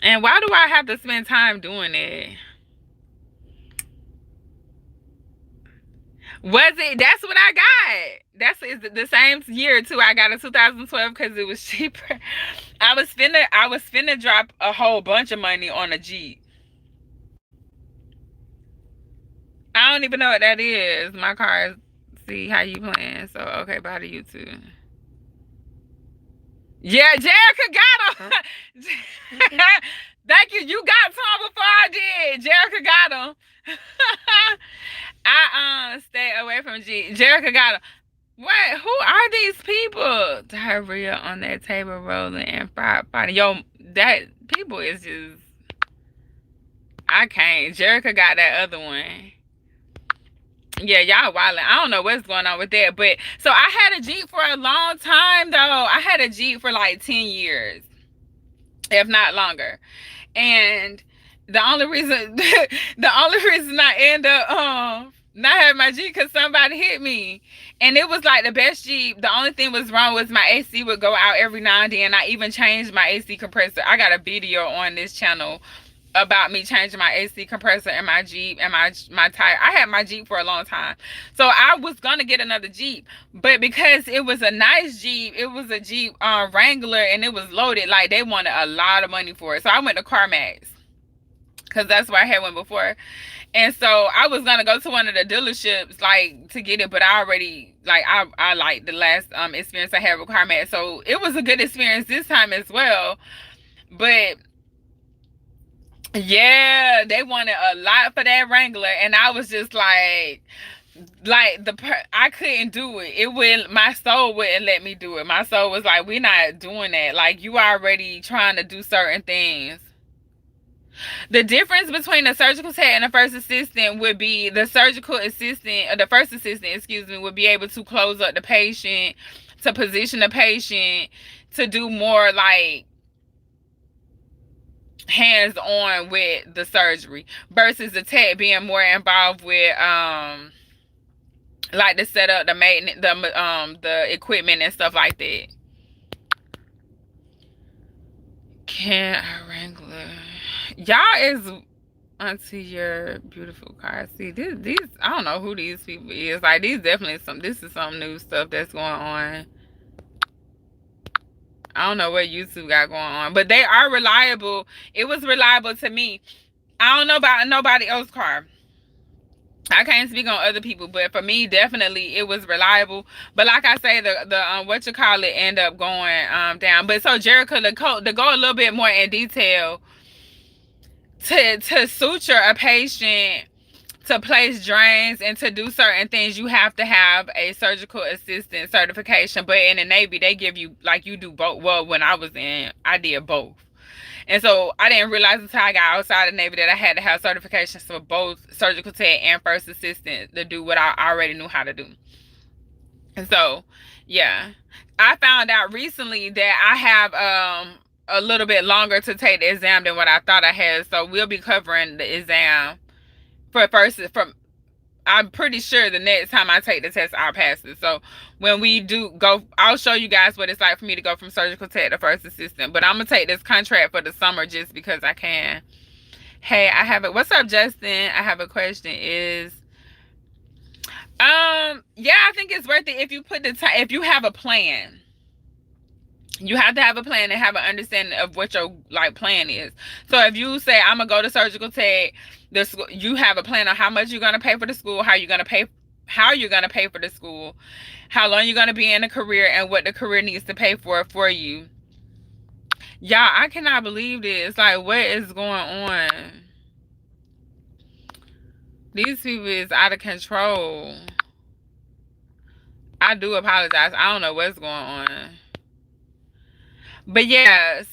And why do I have to spend time doing it? Was it? That's what I got. That's is the same year too. I got a 2012 because it was cheaper. I was finna drop a whole bunch of money on a Jeep. I don't even know what that is. My car is, see how you playing. So okay, bye to you too. Yeah, Jerica got him. Thank you. You got some before I did. Jerica got him. I stay away from G. Jerica got him. What? Who are these people? Diarrhea on that table rolling and fried body. Yo, that people is just. I can't. Jerica got that other one. Yeah, y'all wildin'. I don't know what's going on with that. But so I had a Jeep for a long time though. I had a Jeep for like 10 years, if not longer. And the only reason I end up not having my Jeep because somebody hit me. And it was like the best Jeep. The only thing was wrong was my AC would go out every now and then. I even changed my AC compressor. I got a video on this channel about me changing my AC compressor in my Jeep and my tire. I had my Jeep for a long time. So I was gonna get another Jeep, but because it was a nice Jeep, it was a Jeep Wrangler and it was loaded, like they wanted a lot of money for it. So I went to CarMax because that's where I had one before. And so I was gonna go to one of the dealerships like to get it, but I already I like the last experience I had with CarMax. So it was a good experience this time as well. But yeah, they wanted a lot for that Wrangler, and I was just like I couldn't do it. It would My soul wouldn't let me do it. My soul was like, we're not doing that. Like you already trying to do certain things. The difference between a surgical tech and a first assistant would be the surgical assistant, or the first assistant, excuse me, would be able to close up the patient, to position the patient, to do more like hands-on with the surgery versus the tech being more involved with like the setup, the maintenance, the equipment and stuff like that. Can a Wrangler? Y'all is onto your beautiful car. See, these I don't know who these people is. Like these definitely this is some new stuff that's going on. I don't know what YouTube got going on, but they are reliable. It was reliable to me. I don't know about nobody else's car. I can't speak on other people, but for me, definitely it was reliable. But like I say, the what you call it end up going down. But so Jericho, to go a little bit more in detail, to suture a patient, to place drains, and to do certain things, you have to have a surgical assistant certification. But in the Navy, they give you like you do both. Well, when I was in, I did both. And so I didn't realize until I got outside the Navy that I had to have certifications for both surgical tech and first assistant to do what I already knew how to do. And so, yeah, I found out recently that I have a little bit longer to take the exam than what I thought I had. So we'll be covering the exam for first from. I'm pretty sure the next time I take the test, I'll pass it. So when we do go, I'll show you guys what it's like for me to go from surgical tech to first assistant. But I'm going to take this contract for the summer just because I can. Hey, I have it. What's up, Justin? I have a question. Yeah, I think it's worth it if you put if you have a plan. You have to have a plan and have an understanding of what your plan is. So if you say I'm gonna go to surgical tech, you have a plan on how much you're gonna pay for the school, how you're gonna pay for the school, how long you're gonna be in a career, and what the career needs to pay for you. Y'all, I cannot believe this. Like, what is going on? These people is out of control. I do apologize. I don't know what's going on. But yeah,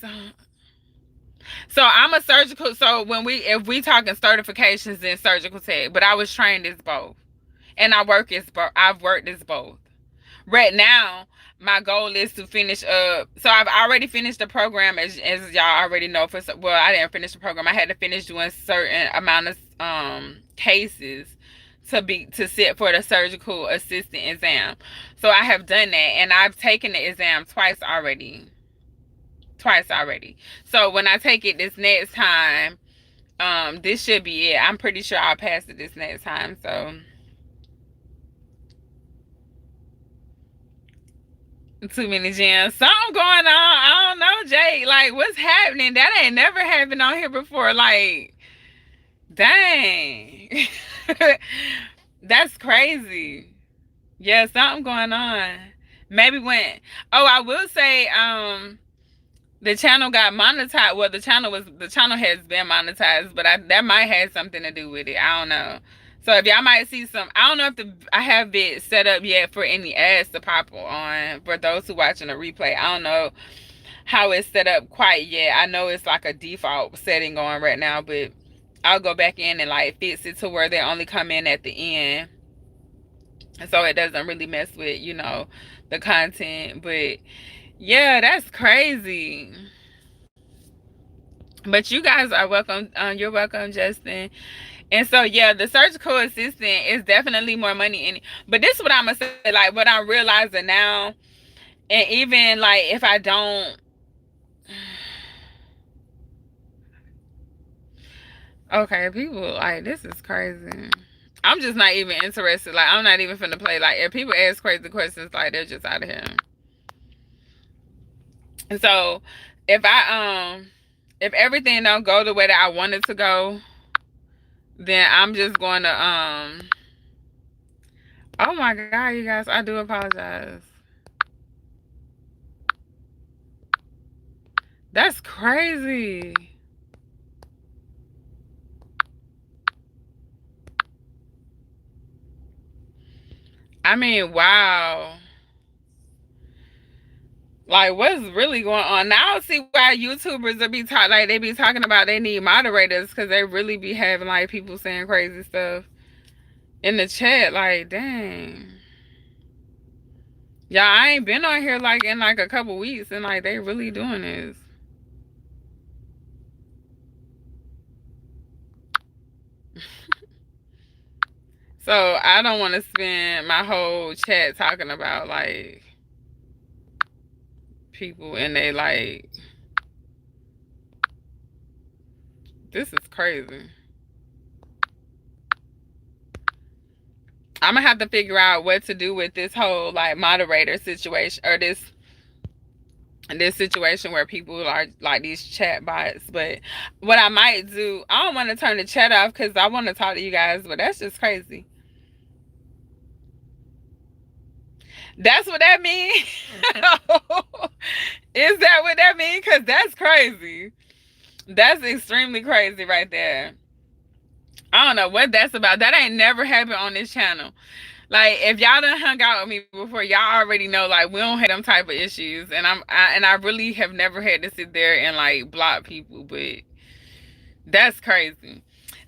so I'm a surgical. So if we talking certifications in surgical tech, but I was trained as both, and I've worked as both. Right now, my goal is to finish up. So I've already finished the program, as y'all already know. I didn't finish the program. I had to finish doing certain amount of cases to sit for the surgical assistant exam. So I have done that, and I've taken the exam twice already. Twice already. So when I take it this next time, this should be it. I'm pretty sure I'll pass it this next time. So too many gems. Something going on. I don't know, Jay. Like, what's happening? That ain't never happened on here before. Like, dang. That's crazy. Yeah, something going on. Maybe when oh, I will say, the channel got monetized. Well, the channel has been monetized, but that might have something to do with it. I don't know. So if y'all might see some, I don't know if I have it set up yet for any ads to pop on for those who watching the replay. I don't know how it's set up quite yet. I know it's like a default setting on right now, but I'll go back in and like fix it to where they only come in at the end, so it doesn't really mess with the content. But yeah, that's crazy. But you guys are welcome. You're welcome, Justin. And so yeah, the surgical assistant is definitely more money in it. But this is what I'm gonna say. Like what I'm realizing now, and even like if I don't. Okay, people like this is crazy. I'm just not even interested. Like I'm not even finna play. Like if people ask crazy questions, like they're just out of here. And so if everything don't go the way that I want it to go, then I'm just going to oh my god, you guys, I do apologize. That's crazy. I mean, wow. Like, what's really going on? Now I see why YouTubers will be like they be talking about they need moderators because they really be having like people saying crazy stuff in the chat. Like, dang. Yeah, I ain't been on here like in like a couple weeks and like they really doing this. So I don't want to spend my whole chat talking about like people and they like this is crazy. I'm gonna have to figure out what to do with this whole like moderator situation or this situation where people are like these chat bots. But what I might do, I don't want to turn the chat off because I want to talk to you guys, but that's just crazy. That's what that means? Is that what that means? Because that's crazy. That's extremely crazy right there. I don't know what that's about. That ain't never happened on this channel. Like if y'all done hung out with me before, y'all already know like we don't have them type of issues, and I really have never had to sit there and like block people, but that's crazy.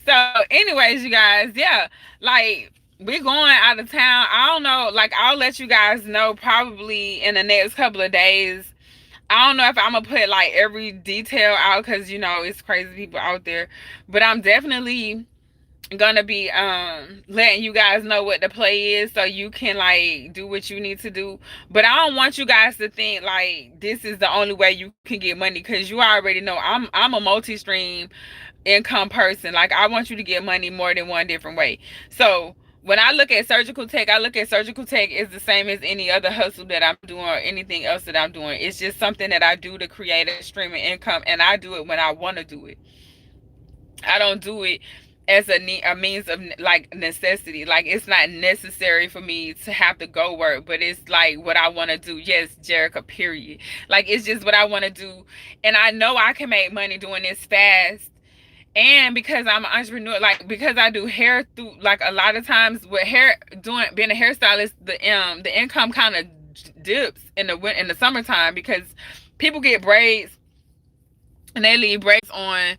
So, anyways, you guys, yeah, like we're going out of town. I don't know, like I'll let you guys know probably in the next couple of days. I don't know if I'm gonna put like every detail out because it's crazy people out there, but I'm definitely gonna be letting you guys know what the play is so you can like do what you need to do. But I don't want you guys to think like this is the only way you can get money, because you already know I'm a multi-stream income person. Like I want you to get money more than one different way. So when I look at surgical tech, I look at surgical tech as the same as any other hustle that I'm doing or anything else that I'm doing. It's just something that I do to create a stream of income, and I do it when I want to do it. I don't do it as a means of like necessity. Like it's not necessary for me to have to go work, but it's like what I want to do. Yes, Jerica, period. Like it's just what I want to do, and I know I can make money doing this fast. And because I'm an entrepreneur, like because I do hair through, like a lot of times with hair, doing being a hairstylist, the income kind of dips in the summertime because people get braids and they leave braids on.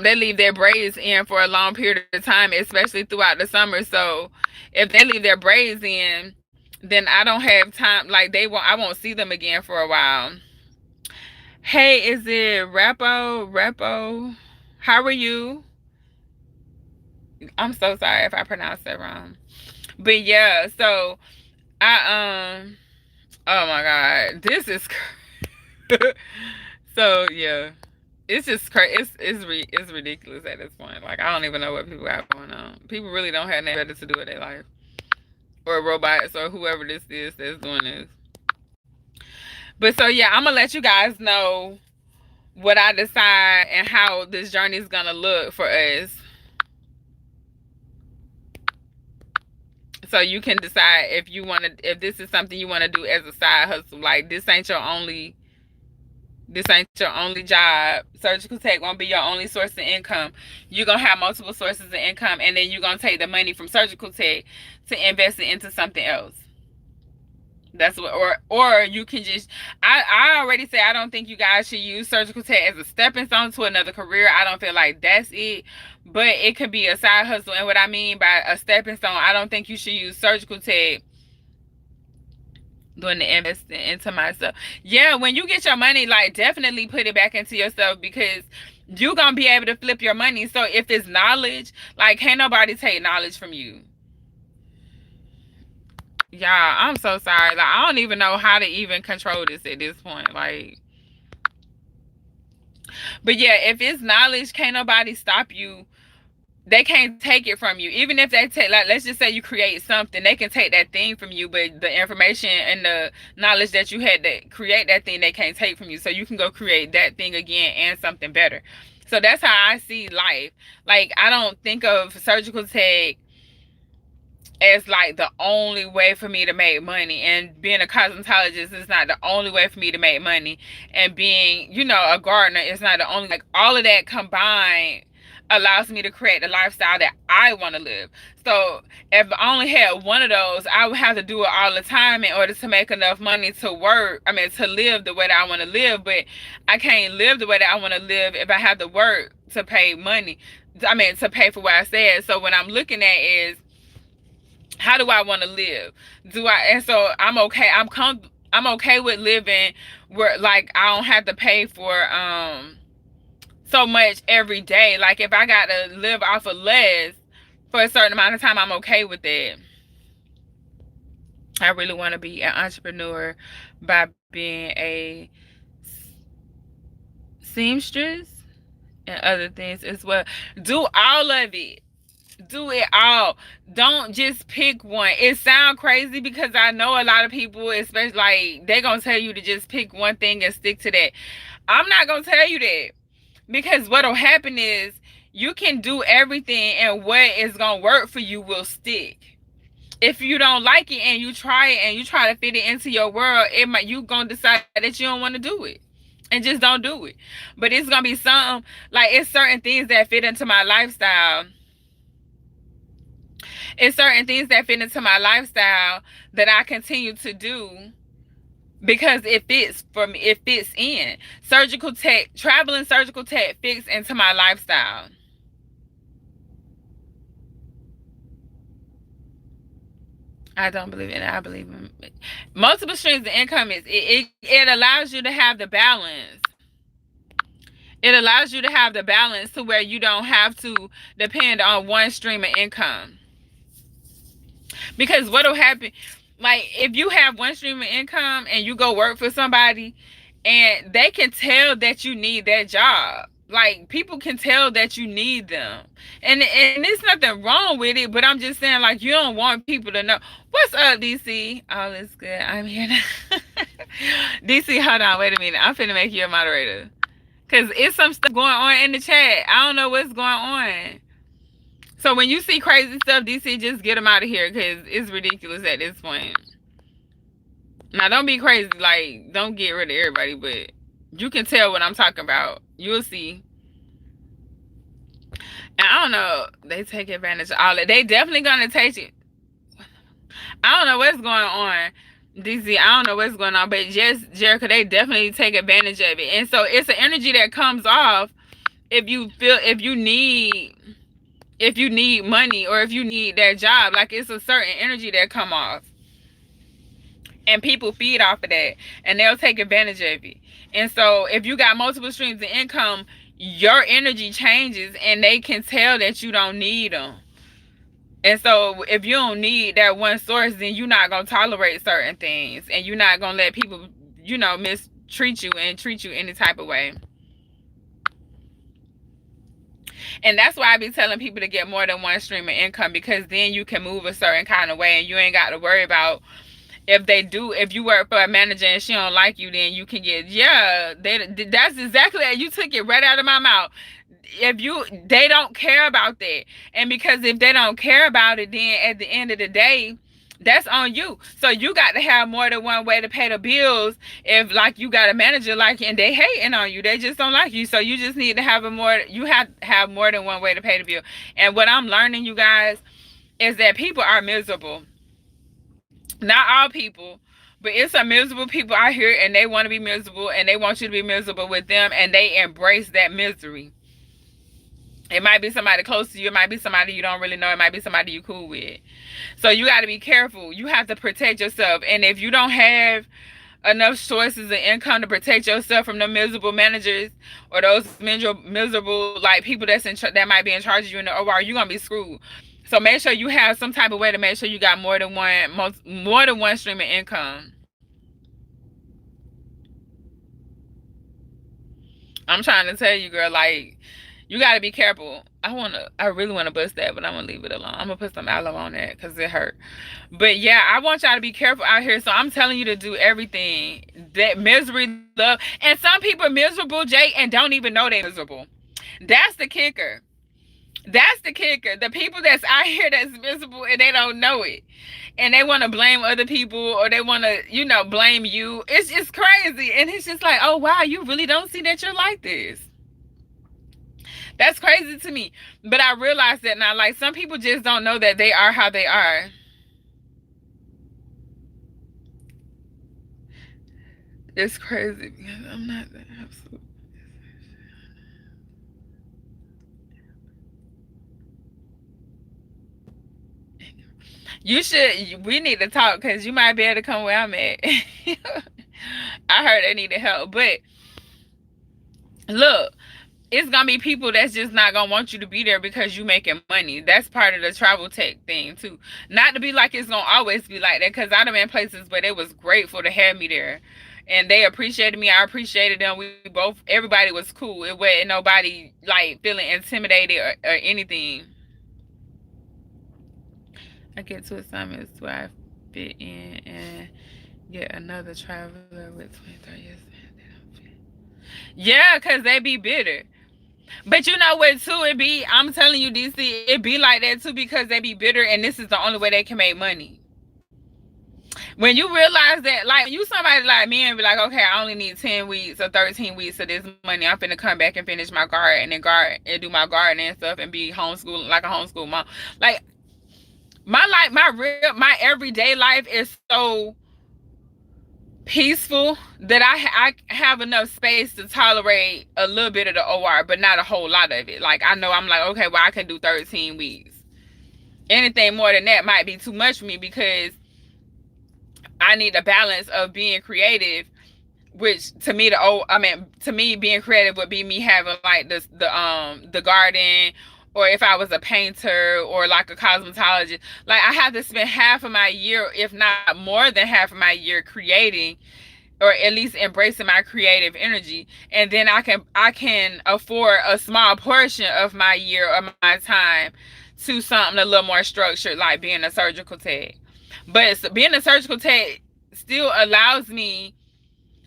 They leave their braids in for a long period of time, especially throughout the summer. So if they leave their braids in, then I don't have time. Like I won't see them again for a while. Hey, is it Repo? How are you? I'm so sorry if I pronounced that wrong. But yeah, so I oh my god, this is so yeah. It's just crazy. It's ridiculous at this point. Like I don't even know what people have going on. People really don't have nothing better to do with their life, or robots, or whoever this is that's doing this. But so yeah, I'm gonna let you guys know what I decide and how this journey is gonna look for us, so you can decide if you want to, if this is something you want to do as a side hustle. Like this ain't your only job. Surgical tech won't be your only source of income. You're gonna have multiple sources of income, and then you're gonna take the money from surgical tech to invest it into something else. That's what, or you can just. I already say I don't think you guys should use surgical tech as a stepping stone to another career. I don't feel like that's it, but it could be a side hustle. And what I mean by a stepping stone, I don't think you should use surgical tech doing the investing into myself. Yeah, when you get your money, like definitely put it back into yourself, because you're gonna be able to flip your money. So if it's knowledge, like can't nobody take knowledge from you. Yeah, I'm so sorry. Like I don't even know how to even control this at this point. Like, but yeah, if it's knowledge, can't nobody stop you. They can't take it from you. Even if they take, like, let's just say you create something, they can take that thing from you, but the information and the knowledge that you had to create that thing, they can't take from you. So you can go create that thing again and something better. So that's how I see life. Like I don't think of surgical tech as like the only way for me to make money, and being a cosmetologist is not the only way for me to make money, and being, you know, a gardener is not the only, like all of that combined allows me to create the lifestyle that I want to live. So if I only had one of those, I would have to do it all the time in order to make enough money to work, I mean to live the way that I want to live. But I can't live the way that I want to live if I have to work to pay money, I mean to pay for what I said. So what I'm looking at is, how do I want to live? Do I, and so I'm okay. I'm okay with living where like I don't have to pay for so much every day. Like if I got to live off of less for a certain amount of time, I'm okay with that. I really want to be an entrepreneur by being a seamstress and other things as well. Do all of it. Do it all. Don't just pick one. It sounds crazy because I know a lot of people, especially like they gonna tell you to just pick one thing and stick to that. I'm not gonna tell you that, because what'll happen is you can do everything and what is gonna work for you will stick. If you don't like it and you try it and you try to fit it into your world, it might, you gonna decide that you don't want to do it and just don't do it. But it's gonna be something, like it's certain things that fit into my lifestyle. It's certain things that fit into my lifestyle that I continue to do because it fits for me. It fits in. Surgical tech, traveling surgical tech fits into my lifestyle. I don't believe in it. I believe in it. Multiple streams of income is it allows you to have the balance. It allows you to have the balance to where you don't have to depend on one stream of income. Because what'll happen, like if you have one stream of income and you go work for somebody and they can tell that you need that job. Like people can tell that you need them. And there's nothing wrong with it, but I'm just saying, like, you don't want people to know. What's up, DC? All is good. I'm here now. DC, hold on, wait a minute. I'm finna make you a moderator. Cause it's some stuff going on in the chat. I don't know what's going on. So when you see crazy stuff, DC, just get them out of here because it's ridiculous at this point. Now, don't be crazy. Like, don't get rid of everybody, but you can tell what I'm talking about. You'll see. And I don't know. They take advantage of all that. They definitely going to take it. I don't know what's going on, DC. I don't know what's going on. But yes, Jericho, they definitely take advantage of it. And so it's an energy that comes off if you feel, if you need money or if you need that job. Like it's a certain energy that come off and people feed off of that and they'll take advantage of it. And so if you got multiple streams of income, your energy changes and they can tell that you don't need them. And so if you don't need that one source, then you're not gonna tolerate certain things, and you're not gonna let people, mistreat you and treat you any type of way. And that's why I be telling people to get more than one stream of income, because then you can move a certain kind of way and you ain't got to worry about if you work for a manager and she don't like you, then you can get, yeah, that's exactly it. You took it right out of my mouth. If you They don't care about that. And because if they don't care about it, then at the end of the day, that's on you. So you got to have more than one way to pay the bills. If like you got a manager like and they hating on you, they just don't like you. So you just need to have you have to have more than one way to pay the bill. And what I'm learning, you guys, is that people are miserable. Not all people, but it's some miserable people out here, and they want to be miserable, and they want you to be miserable with them, and they embrace that misery. It might be somebody close to you. It might be somebody you don't really know. It might be somebody you cool with. So you got to be careful. You have to protect yourself. And if you don't have enough sources of income to protect yourself from the miserable managers or those miserable like people that might be in charge of you in the OR, you're gonna be screwed. So make sure you have some type of way to make sure you got more than one stream of income. I'm trying to tell you, girl, like, you gotta be careful. I really wanna bust that, but I'm gonna leave it alone. I'm gonna put some aloe on that because it hurt. But yeah, I want y'all to be careful out here. So I'm telling you to do everything. That misery, love, and some people are miserable, Jay, and don't even know they're miserable. That's the kicker. That's the kicker. The people that's out here that's miserable and they don't know it. And they want to blame other people, or they want to, blame you. It's just crazy. And it's just like, oh, wow, you really don't see that you're like this. That's crazy to me. But I realize that now, like, some people just don't know that they are how they are. It's crazy because I'm not that absolute. We need to talk because you might be able to come where I'm at. I heard they needed help. But look, it's gonna be people that's just not gonna want you to be there because you making money. That's part of the travel tech thing too. Not to be like it's gonna always be like that, because I've been in places where they was grateful to have me there, and they appreciated me. I appreciated them. Everybody was cool. It wasn't nobody like feeling intimidated or anything. I get to assignments where I fit in and get another traveler with 23 years. Yeah, because they be bitter. But you know what, too? I'm telling you, DC, it be like that, too, because they be bitter, and this is the only way they can make money. When you realize that, like, you somebody like me and be like, okay, I only need 10 weeks or 13 weeks of this money. I'm finna come back and finish my garden and do my gardening and stuff and be homeschooling like a homeschool mom. Like, my life, my everyday life is so peaceful that I have enough space to tolerate a little bit of the OR, but not a whole lot of it. Like, I know I'm like, okay, well, I can do 13 weeks. Anything more than that might be too much for me, because I need a balance of being creative, which to me being creative would be me having like the garden, or if I was a painter or like a cosmetologist. Like, I have to spend half of my year, if not more than half of my year, creating, or at least embracing my creative energy. And then I can afford a small portion of my year or my time to something a little more structured, like being a surgical tech. But being a surgical tech still allows me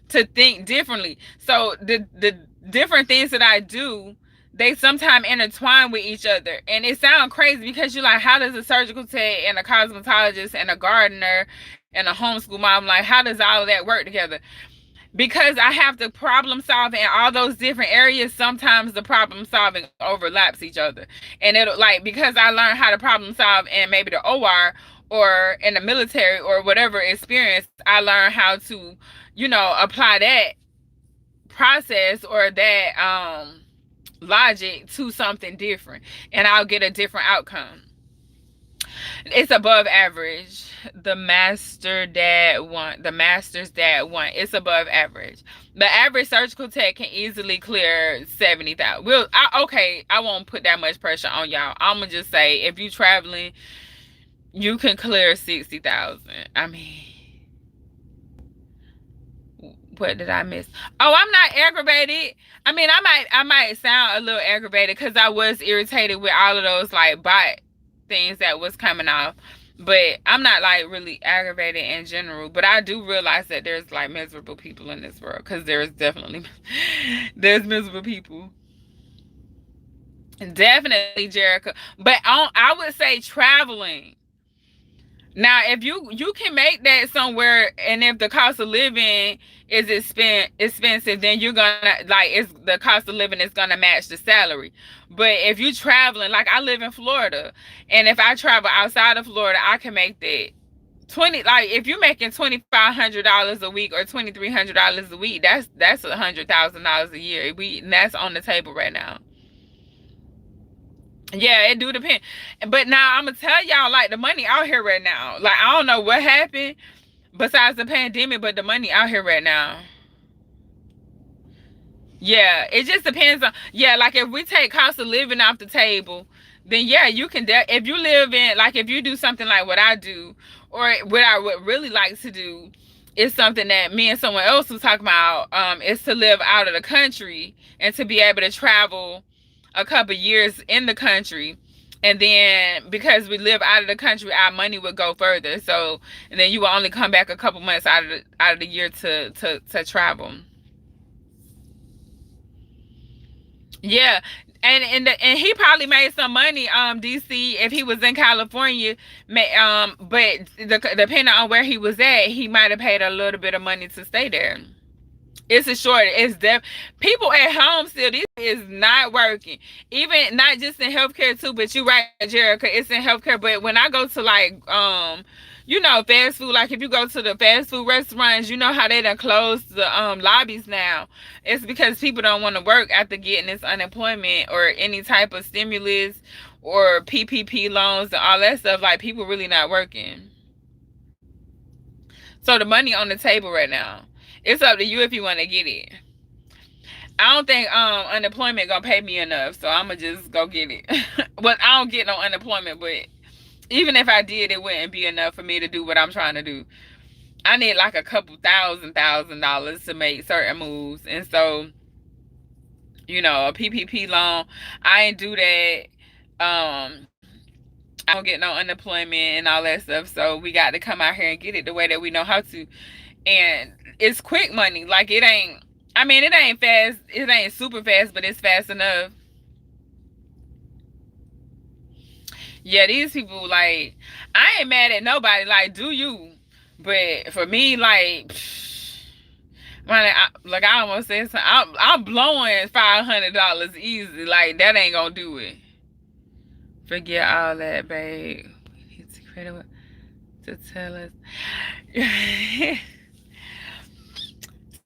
to think differently. So the different things that I do, they sometimes intertwine with each other. And it sounds crazy because you're like, how does a surgical tech and a cosmetologist and a gardener and a homeschool mom, like, how does all of that work together? Because I have to problem solve in all those different areas. Sometimes the problem solving overlaps each other. And it'll, like, because I learned how to problem solve in maybe the OR or in the military or whatever experience, I learned how to, apply that process or that logic to something different, and I'll get a different outcome. It's above average. The master's dad one, it's above average. The average surgical tech can easily clear 70,000. Okay, I won't put that much pressure on y'all. I'm gonna just say if you traveling, you can clear 60,000. I mean, what did I miss? Oh, I'm not aggravated. I mean, I might sound a little aggravated because I was irritated with all of those like bot things that was coming off. But I'm not like really aggravated in general. But I do realize that there's like miserable people in this world, because there's definitely there's miserable people. Definitely, Jericho. But I would say traveling. Now, if you can make that somewhere, and if the cost of living is expensive, then you're gonna like it's the cost of living is gonna match the salary. But if you traveling, like I live in Florida, and if I travel outside of Florida, I can make that 20. Like if you're making $2,500 a week or $2,300 a week, that's $100,000 a year. And that's on the table right now. Yeah, it do depend. But now I'm gonna tell y'all, like the money out here right now. Like I don't know what happened besides the pandemic, but the money out here right now. Yeah, it just depends on. Yeah, like if we take cost of living off the table, then yeah, you can. If you live in, like, if you do something like what I do, or what I would really like to do, is something that me and someone else was talking about. Is to live out of the country and to be able to travel a couple years in the country. And then because we live out of the country, our money would go further. So, and then you will only come back a couple months out of the year to travel. Yeah, and he probably made some money, DC, if he was in California, but depending on where he was at, he might have paid a little bit of money to stay there. It's a short. It's def. People at home still. This is not working. Even not just in healthcare too, but you right, Jerica. It's in healthcare. But when I go to like fast food. Like if you go to the fast food restaurants, you know how they done closed the lobbies now. It's because people don't want to work after getting this unemployment or any type of stimulus or PPP loans and all that stuff. Like people really not working. So the money on the table right now. It's up to you if you want to get it. I don't think unemployment gonna pay me enough, so I'ma just go get it. But I don't get no unemployment, but even if I did, it wouldn't be enough for me to do what I'm trying to do. I need like a couple thousand dollars to make certain moves, and so a PPP loan, I ain't do that. I don't get no unemployment and all that stuff, so we got to come out here and get it the way that we know how to. And it's quick money. Like it ain't. I mean, it ain't fast. It ain't super fast, but it's fast enough. Yeah, these people, like, I ain't mad at nobody. Like, do you? But for me, like, man, I almost said something. I'm blowing $500 easy. Like that ain't gonna do it. Forget all that, babe. We need to create to tell us.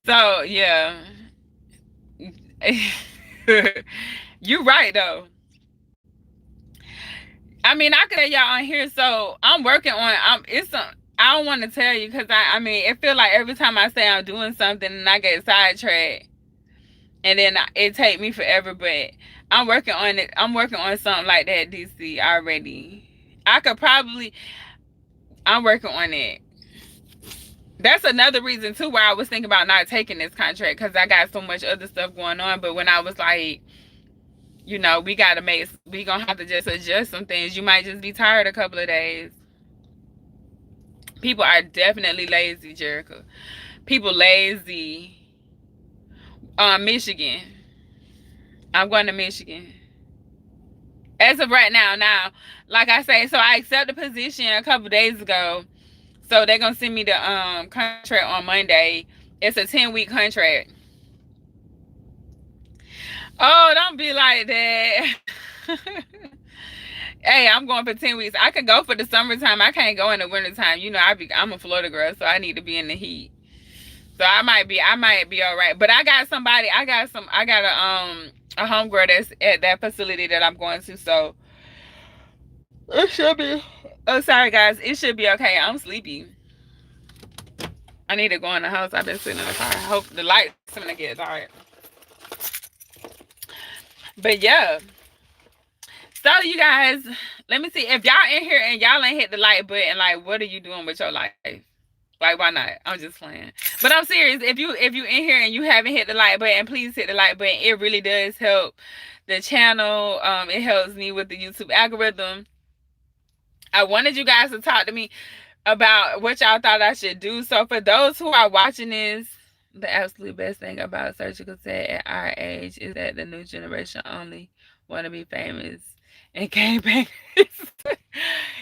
So yeah, you right though. I mean, I could tell y'all on here. So I'm working on. It's a. I don't want to tell you because I mean, it feel like every time I say I'm doing something and I get sidetracked, and then it take me forever. But I'm working on it. I'm working on something like that, DC, already. I could probably. I'm working on it. That's another reason too why I was thinking about not taking this contract, because I got so much other stuff going on. But when I was like, we gonna have to just adjust some things. You might just be tired a couple of days. People are definitely lazy, Jerica. People lazy. Michigan. I'm going to Michigan. As of right now, like I say, so I accepted the position a couple days ago. So they're gonna send me the contract on Monday. It's a 10-week contract. Oh, don't be like that. Hey, I'm going for 10 weeks. I could go for the summertime. I can't go in the wintertime. I'm a Florida girl, so I need to be in the heat. So I might be all right. But I got a homegirl that's at that facility that I'm going to. So It should be. Oh, sorry guys. It should be okay. I'm sleepy. I need to go in the house. I've been sitting in the car. I hope the lights gonna get dark. But yeah. So you guys, let me see. If y'all in here and y'all ain't hit the like button, like what are you doing with your life? Like why not? I'm just playing. But I'm serious. If you in here and you haven't hit the like button, please hit the like button. It really does help the channel. It helps me with the YouTube algorithm. I wanted you guys to talk to me about what y'all thought I should do. So for those who are watching this, the absolute best thing about surgical tech at our age is that the new generation only want to be famous and game bangers.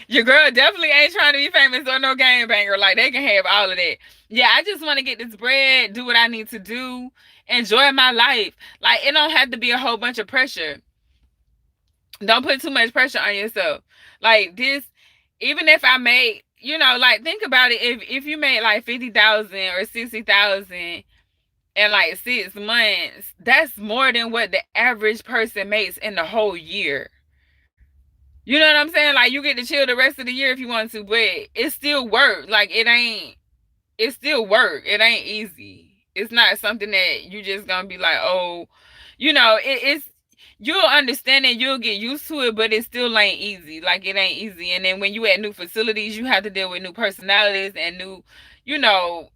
Your girl definitely ain't trying to be famous or no game banger. Like they can have all of that. Yeah, I just want to get this bread, do what I need to do, enjoy my life. Like it don't have to be a whole bunch of pressure. Don't put too much pressure on yourself. Like this, even if I made, like think about it. If you made like 50,000 or 60,000 in like 6 months, that's more than what the average person makes in the whole year. You know what I'm saying? Like you get to chill the rest of the year if you want to, but it still work. Like it still work. It ain't easy. It's not something that you just gonna be like, oh, it's you'll understand it, you'll get used to it, but it still ain't easy. Like it ain't easy. And then when you at new facilities, you have to deal with new personalities and new,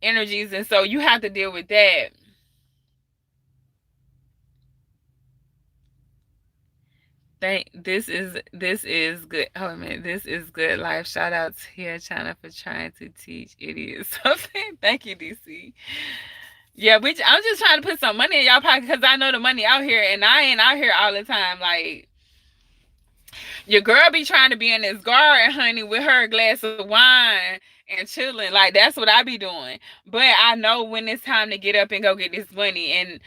energies, and so you have to deal with that. This is good. Oh man, this is good life. Shout out to here China for trying to teach idiots something. Thank you, DC. Yeah, which I'm just trying to put some money in y'all pocket because I know the money out here, and I ain't out here all the time. Like your girl be trying to be in this garden, honey, with her glass of wine and chilling. Like that's what I be doing. But I know when it's time to get up and go get this money. And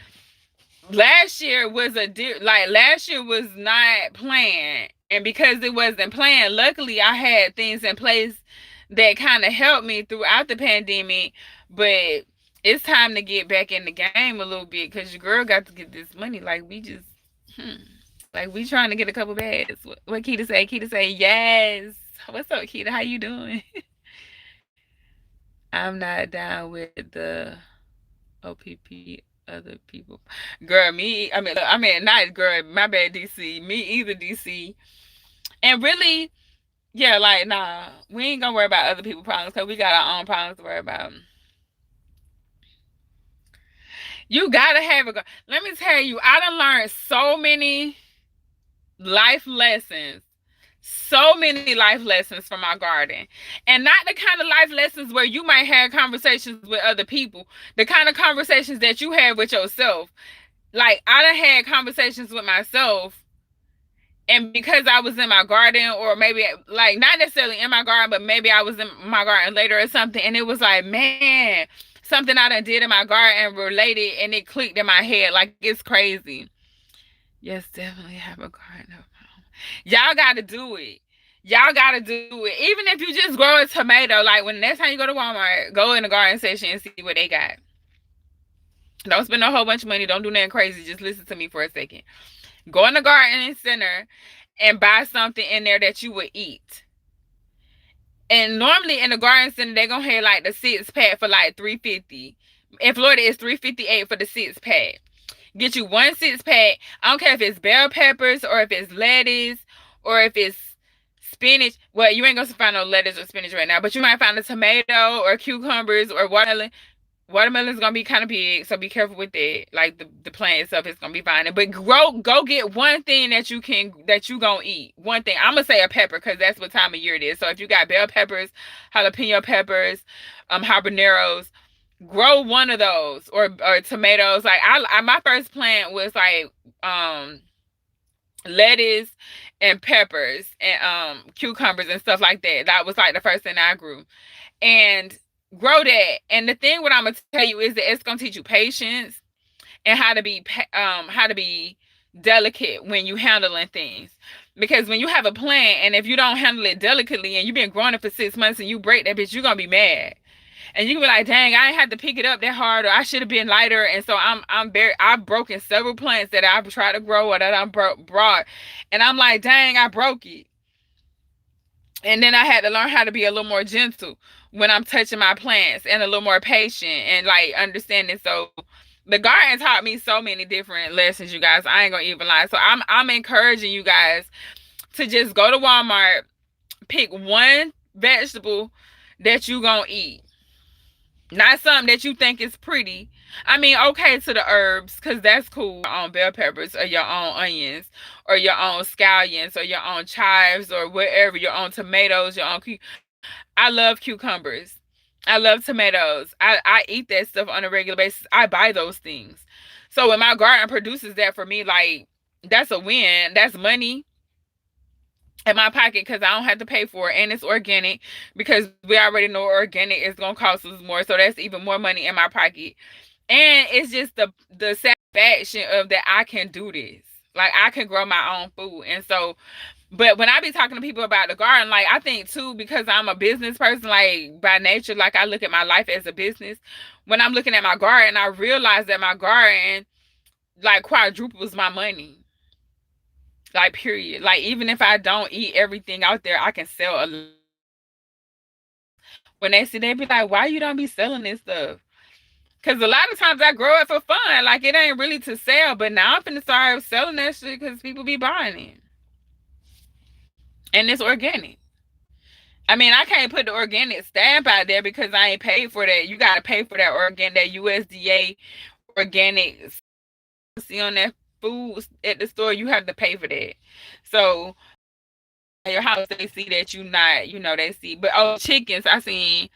last year was not planned, and because it wasn't planned, luckily I had things in place that kind of helped me throughout the pandemic. But it's time to get back in the game a little bit because your girl got to get this money. Like we just like we trying to get a couple bags. What Keita say? Keita say yes. What's up, Keita? How you doing? I'm not down with the OPP other people. Girl, me, not girl, my bad, DC. Me either, DC. And really, yeah, like, nah, we ain't gonna worry about other people's problems because we got our own problems to worry about. You gotta have a, let me tell you, I done learned so many life lessons. So many life lessons from my garden. And not the kind of life lessons where you might have conversations with other people. The kind of conversations that you have with yourself. Like I done had conversations with myself, and because I was in my garden, or maybe like not necessarily in my garden, but maybe I was in my garden later or something, and it was like, man, something I done did in my garden and related, and it clicked in my head. Like it's crazy. Yes, definitely have a garden. Y'all gotta do it. Y'all gotta do it. Even if you just grow a tomato, like when the next time you go to Walmart, go in the garden section and see what they got. Don't spend a whole bunch of money. Don't do nothing crazy. Just listen to me for a second. Go in the garden center and buy something in there that you would eat. And normally in the garden center, they're gonna have like the 6-pack for like $3.50. In Florida, it's $3.58 for the 6-pack. Get you 1 6-pack. I don't care if it's bell peppers or if it's lettuce or if it's spinach. Well, you ain't gonna find no lettuce or spinach right now, but you might find a tomato or cucumbers or watermelon. Watermelon's gonna be kind of big, so be careful with that. Like the plant itself is gonna be fine. But go get one thing that you gonna eat. One thing. I'm gonna say a pepper because that's what time of year it is. So if you got bell peppers, jalapeno peppers, habaneros, grow one of those, or tomatoes. Like I my first plant was like lettuce and peppers and cucumbers and stuff like that. That was like the first thing I grew. And grow that. And the thing what I'm gonna tell you is that it's gonna teach you patience and how to be delicate when you handling things. Because when you have a plant and if you don't handle it delicately and you've been growing it for 6 months and you break that bitch, you're gonna be mad. And you can be like, dang, I ain't had to pick it up that hard, or I should have been lighter. And so I've broken several plants that I've tried to grow or that I brought. And I'm like, dang, I broke it. And then I had to learn how to be a little more gentle when I'm touching my plants, and a little more patient and like understanding. So the garden taught me so many different lessons, you guys. I ain't gonna even lie. So I'm encouraging you guys to just go to Walmart, pick one vegetable that you gonna eat. Not something that you think is pretty. I mean, okay to the herbs, because that's cool. Your own bell peppers or your own onions or your own scallions or your own chives or whatever, your own tomatoes, your own. I love cucumbers. I love tomatoes. I eat that stuff on a regular basis. I buy those things. So when my garden produces that for me, like, that's a win. That's money in my pocket because I don't have to pay for it, and it's organic because we already know organic is gonna cost us more. So that's even more money in my pocket. And it's just the satisfaction of that I can do this. Like, I can grow my own food. And so, but when I be talking to people about the garden, like, I think too, because I'm a business person, like, by nature, like, I look at my life as a business. When I'm looking at my garden, I realize that my garden, like, quadruples my money. Like, period. Like, even if I don't eat everything out there, I can sell a lot of stuff. So when they see, they be like, why you don't be selling this stuff? Because a lot of times I grow it for fun. Like, it ain't really to sell. But now I'm finna start selling that shit because people be buying it. And it's organic. I mean, I can't put the organic stamp out there because I ain't paid for that. You gotta pay for that that USDA organic stamp that you'll see on that food at the store. You have to pay for that. So when they come by your house, they see that you not, they see. But oh, chickens, I seen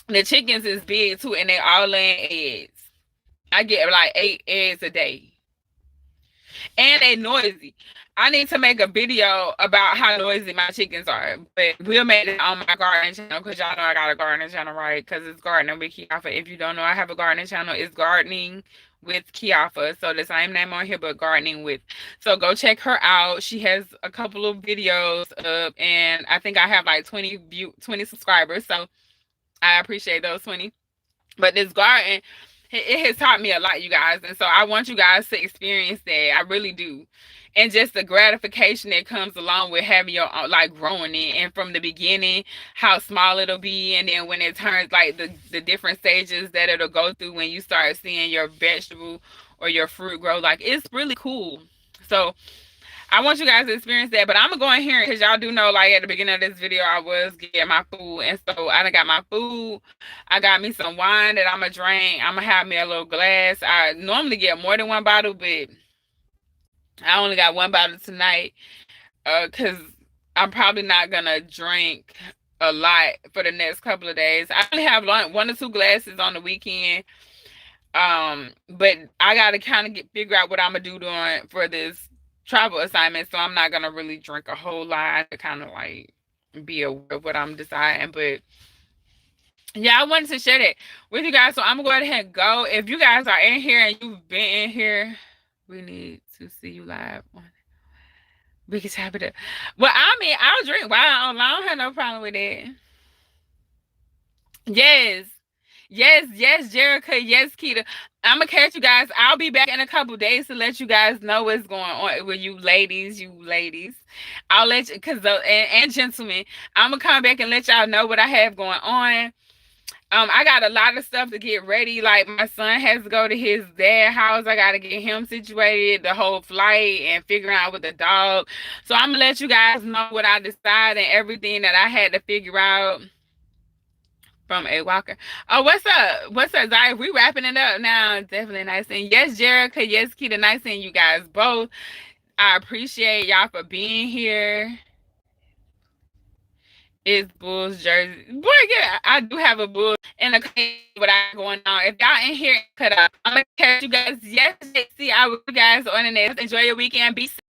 the chickens is big too, and they all laying eggs. I get like 8 eggs a day. And they noisy. I need to make a video about how noisy my chickens are, but we'll make it on my gardening channel because y'all know I got a gardening channel, right? Because it's gardening with Kiafa. If you don't know, I have a gardening channel. It's gardening with Kiafa, so the same name on here, but gardening with. So go check her out. She has a couple of videos up, and I think I have like 20 subscribers. So I appreciate those 20. But this garden, it has taught me a lot, you guys. And so I want you guys to experience that. I really do. And just the gratification that comes along with having your like growing it. And from the beginning, how small it'll be. And then when it turns like the different stages that it'll go through when you start seeing your vegetable or your fruit grow. Like, it's really cool. So I want you guys to experience that, but I'm gonna go in here because y'all do know, like, at the beginning of this video, I was getting my food, and so I done got my food. I got me some wine that I'm gonna drink. I'm gonna have me a little glass. I normally get more than one bottle, but I only got one bottle tonight, because I'm probably not gonna drink a lot for the next couple of days. I only have one or two glasses on the weekend. But I gotta kind of figure out what I'm gonna do during for this travel assignment. So I'm not gonna really drink a whole lot to kind of like be aware of what I'm deciding. But yeah, I wanted to share that with you guys. So I'm gonna go ahead and go. If you guys are in here and you've been in here, we need to see you live. We can tap it up. Well, I mean, I'll drink wine online. I don't have no problem with it. Yes. Yes, Jerica. Yes, Keita. I'm gonna catch you guys. I'll be back in a couple days to let you guys know what's going on with you ladies. I'll let you, and gentlemen. I'm gonna come back and let y'all know what I have going on. I got a lot of stuff to get ready. Like, my son has to go to his dad's house. I gotta get him situated, the whole flight, and figuring out with the dog. So I'm gonna let you guys know what I decided and everything that I had to figure out from A Walker. Oh, what's up? What's up, Zai? We wrapping it up now. Definitely nice seeing you. Yes, Jerica. Yes, Keita. Nice seeing you guys both. I appreciate y'all for being here. It's Bulls jersey. Boy, yeah, I do have a Bulls and a what I going on. If y'all in here, cut up. I'm gonna catch you guys. Yes, see, I will you guys on the next. Enjoy your weekend. Be safe.